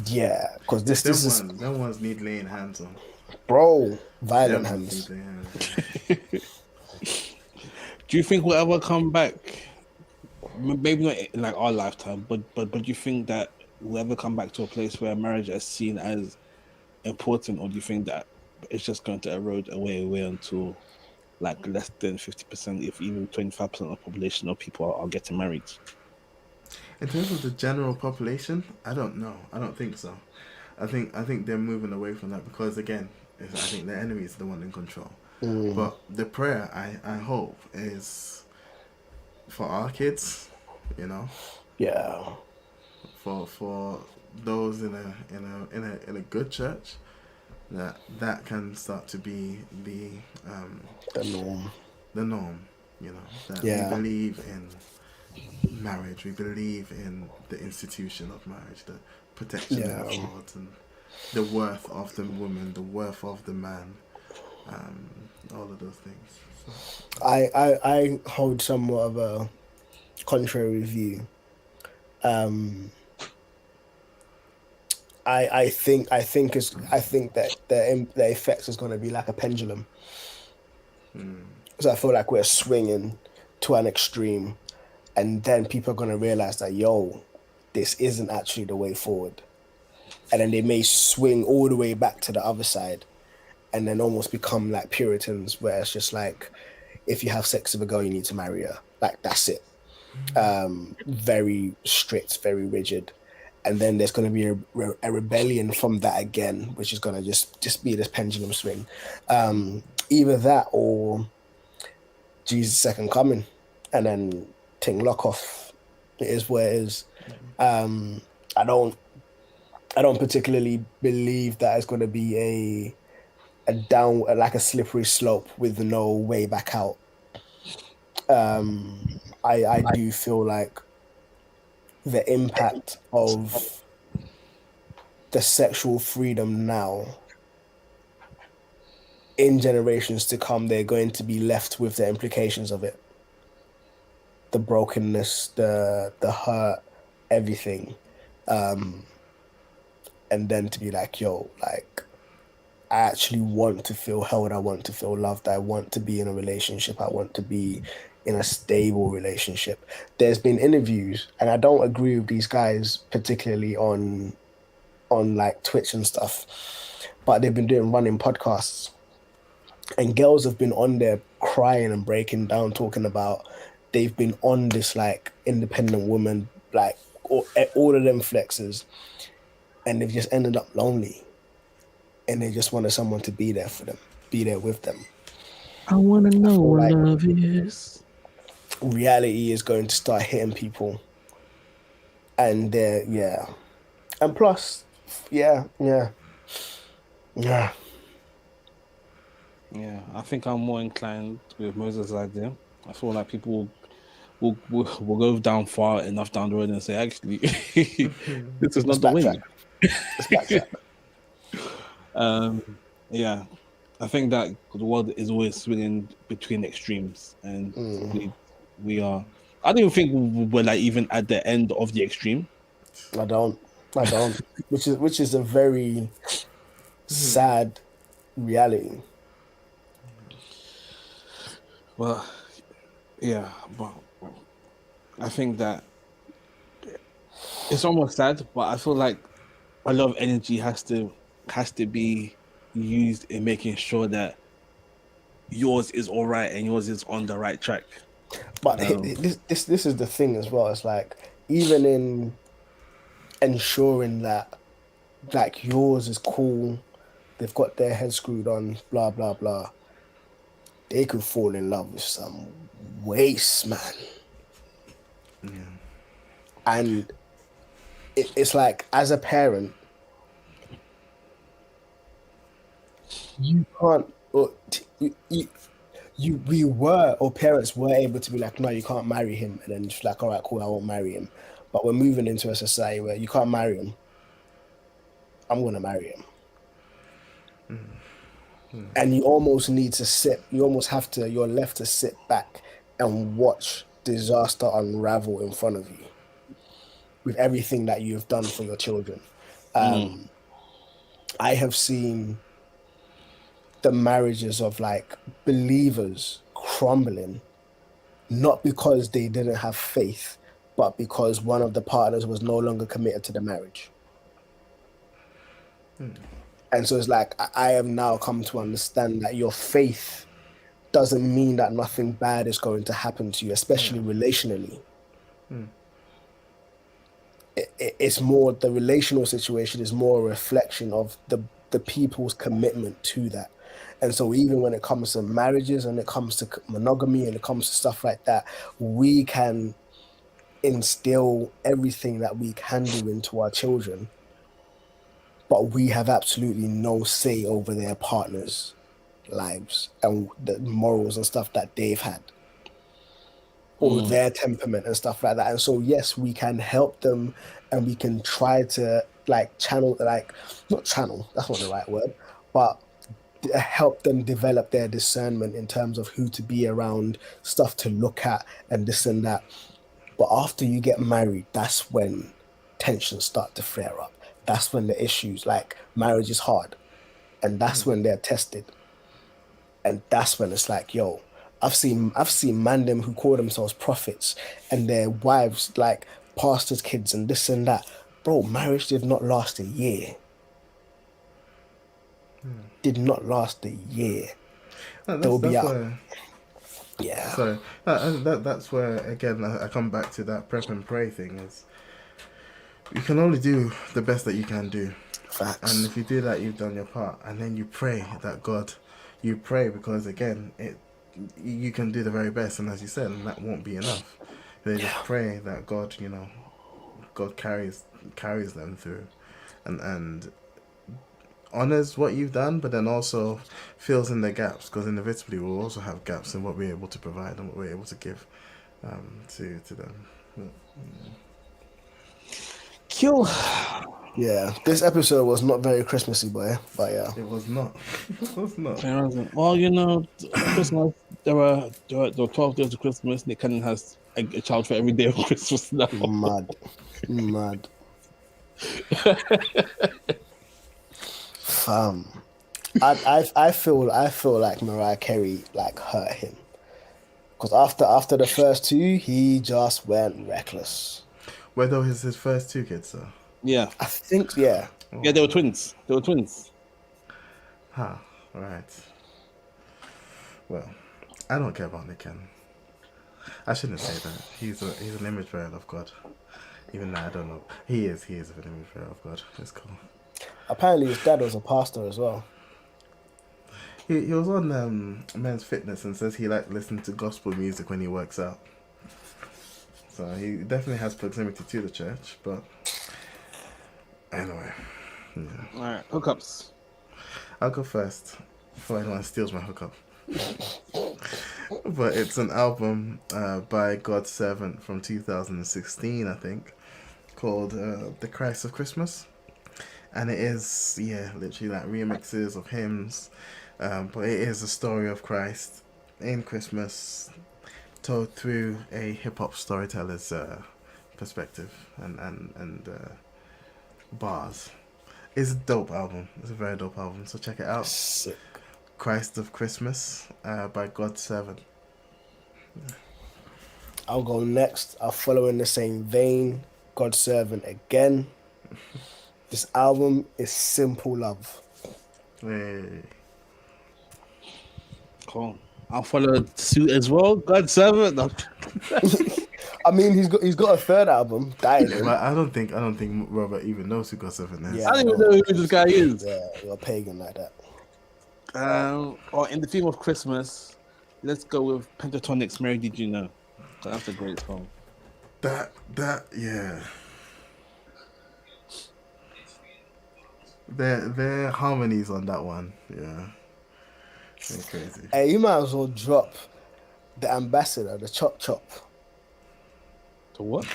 yeah, because It's this is, them ones need laying hands on. bro, violent Them ones hands. need laying hands on. Do you think we'll ever come back? Maybe not in like our lifetime, but do you think that we'll ever come back to a place where marriage is seen as important, or do you think that it's just going to erode away until like less than 50%, if even 25% of the population of people are getting married? In terms of the general population, I don't know. I don't think so. I think they're moving away from that because again, I think the enemy is the one in control. Mm, But the prayer I hope is for our kids, you know, yeah, for those in a good church, that can start to be the norm. the norm, you know, that we Yeah, believe in marriage, we believe in the institution of marriage, the protection it yeah. affords, and the worth of the woman, the worth of the man, all of those things. So, I hold somewhat of a contrary view. Um, I think that the effects is going to be like a pendulum. So I feel like we're swinging to an extreme, and then people are going to realize that yo, this isn't actually the way forward, and then they may swing all the way back to the other side, and then almost become like Puritans, where it's just like, if you have sex with a girl, you need to marry her. Like that's it. Very strict, very rigid. And then there's going to be a rebellion from that again, which is going to just be this pendulum swing. Either that or Jesus' second coming, and then ting lock off. It is what it is. Um, I don't I don't particularly believe that it's going to be a down like a slippery slope with no way back out. I do feel like the impact of the sexual freedom now in generations to come, they're going to be left with the implications of it, the brokenness, the hurt, everything. Um, and then to be like, yo, like I actually want to feel held, I want to feel loved, I want to be in a relationship, I want to be in a stable relationship. There's been interviews, and I don't agree with these guys particularly on on like Twitch and stuff, but they've been doing running podcasts, and girls have been on there crying and breaking down, talking about they've been on this like independent woman, like all of them flexes, and they've just ended up lonely, and they just wanted someone to be there for them, be there with them. I want to know what like love is. reality is going to start hitting people, and yeah, and plus, yeah. Yeah, I think I'm more inclined with Moses' idea. I feel like people will go down far enough down the road and say, actually, this is Let's not the way. backtrack. Let's backtrack. Yeah, I think that the world is always swinging between extremes, and we are. I don't even think we're like even at the end of the extreme. I don't. Which is a very sad reality. Well, yeah, but I think that it's almost sad, but I feel like a lot of energy has to be used in making sure that yours is all right and yours is on the right track. But this is the thing as well. It's like even in ensuring that like yours is cool, they've got their head screwed on, blah blah blah. They could fall in love with some waste man. Yeah. And it's like, as a parent, you can't. Parents were able to be like, no, you can't marry him, and then just like, all right, cool, I won't marry him. But we're moving into a society where you can't marry him. I'm gonna marry him. And you almost need to sit. You almost have to. You're left to sit back and watch disaster unravel in front of you, with everything that you've done for your children. I have seen the marriages of like believers crumbling, not because they didn't have faith, but because one of the partners was no longer committed to the marriage. And so it's like, I have now come to understand that your faith doesn't mean that nothing bad is going to happen to you, especially relationally. It's more, the relational situation is more a reflection of the people's commitment to that. And so even when it comes to marriages and it comes to monogamy and it comes to stuff like that, we can instill everything that we can do into our children, but we have absolutely no say over their partners' lives and the morals and stuff that they've had, or their temperament and stuff like that. And so, yes, we can help them and we can try to like channel, like not channel, that's not the right word, but help them develop their discernment in terms of who to be around, stuff to look at and this and that. But after you get married, that's when tensions start to flare up. That's when the issues, like marriage is hard, and that's when they're tested. And that's when it's like, yo, I've seen man them who call themselves prophets and their wives like pastors' kids and this and that. Bro, marriage did not last a year. Did not last a year. They'll be out. Yeah. So that's where again I come back to that prep and pray thing. Is you can only do the best that you can do. Facts. And if you do that, you've done your part. And then you pray that God, you pray because again, you can do the very best. And as you said, that won't be enough. They just pray that God, God carries them through, and honors what you've done, but then also fills in the gaps, because inevitably we'll also have gaps in what we're able to provide and what we're able to give to them. Cool. Yeah, this episode was not very Christmassy, boy, but yeah. It was not. It was not. Well, Christmas, there were 12 days of Christmas. Nick Cannon has a child for every day of Christmas now. Mad. I feel like Mariah Carey like hurt him, because after the first two, he just went reckless. Were those his first two kids, though? Yeah, I think, yeah. Yeah, they were twins. They were twins. Huh. Right. Well, I don't care about Nick Cannon. I shouldn't say that. He's an image bearer of God. Even though I don't know. He is an image bearer of God. It's cool. Apparently, his dad was a pastor as well. He was on Men's Fitness and says he likes listening to gospel music when he works out. So he definitely has proximity to the church, but anyway. Yeah. Alright, hookups. I'll go first before anyone steals my hookup. But it's an album by God's Servant from 2016, I think, called The Christ of Christmas. And it is, literally like remixes of hymns. But it is a story of Christ in Christmas told through a hip-hop storyteller's perspective and bars. It's a dope album. It's a very dope album, so check it out. Sick. Christ of Christmas by God's Servant. I'll go next. I'll follow in the same vein. God's Servant again. This album is Simple Love. Hey. Cool. I'll follow suit as well. God servant. No. I mean, he's got a third album, Dying. But I don't think Robert even knows who God's Servant is. Yeah. I don't even know who this guy is. Yeah, you're a pagan like that. Or in the theme of Christmas, let's go with Pentatonix. Mary, did you know? That's a great song. That yeah. Their harmonies on that one, yeah. They're crazy. Hey, you might as well drop the ambassador, the Chop Chop. To what?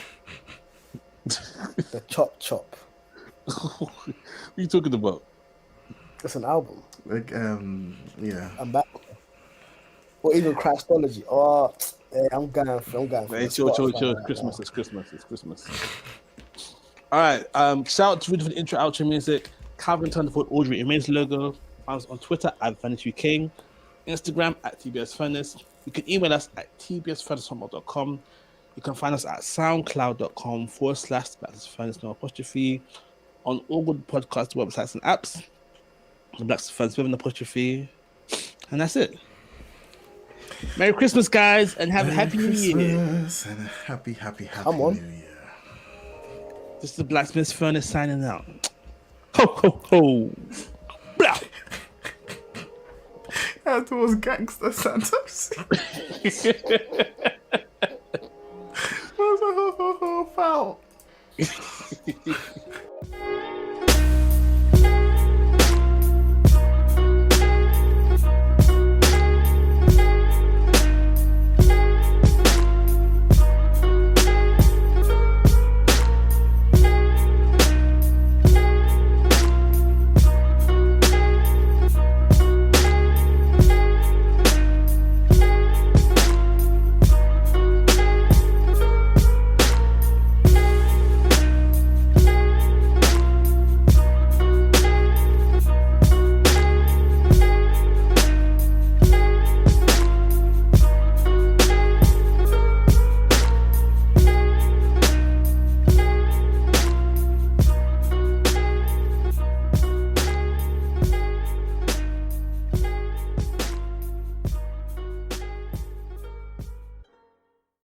The Chop Chop. What are you talking about? It's an album. Like yeah. Ambassador. Or even Christology. Oh, hey, I'm going for Hey, the chill. Spotify right Christmas. now. It's Christmas. All right. Shout out to Rudy for the intro, outro music. Calvin turned for Audrey Image's logo. Find us on Twitter at Vanity King, Instagram at TBS Furnace. You can email us at tbsfurnace@hotmail.com. You can find us at soundcloud.com/Furnace no apostrophe on all good podcast websites and apps. The Black Furnace with an apostrophe. And that's it. Merry Christmas, guys, and have a happy New Year. Christmas and a happy Come on. New Year. This is the Blacksmith Furnace signing out. Ho, ho, ho. Blah. That was gangster Santos. Foul.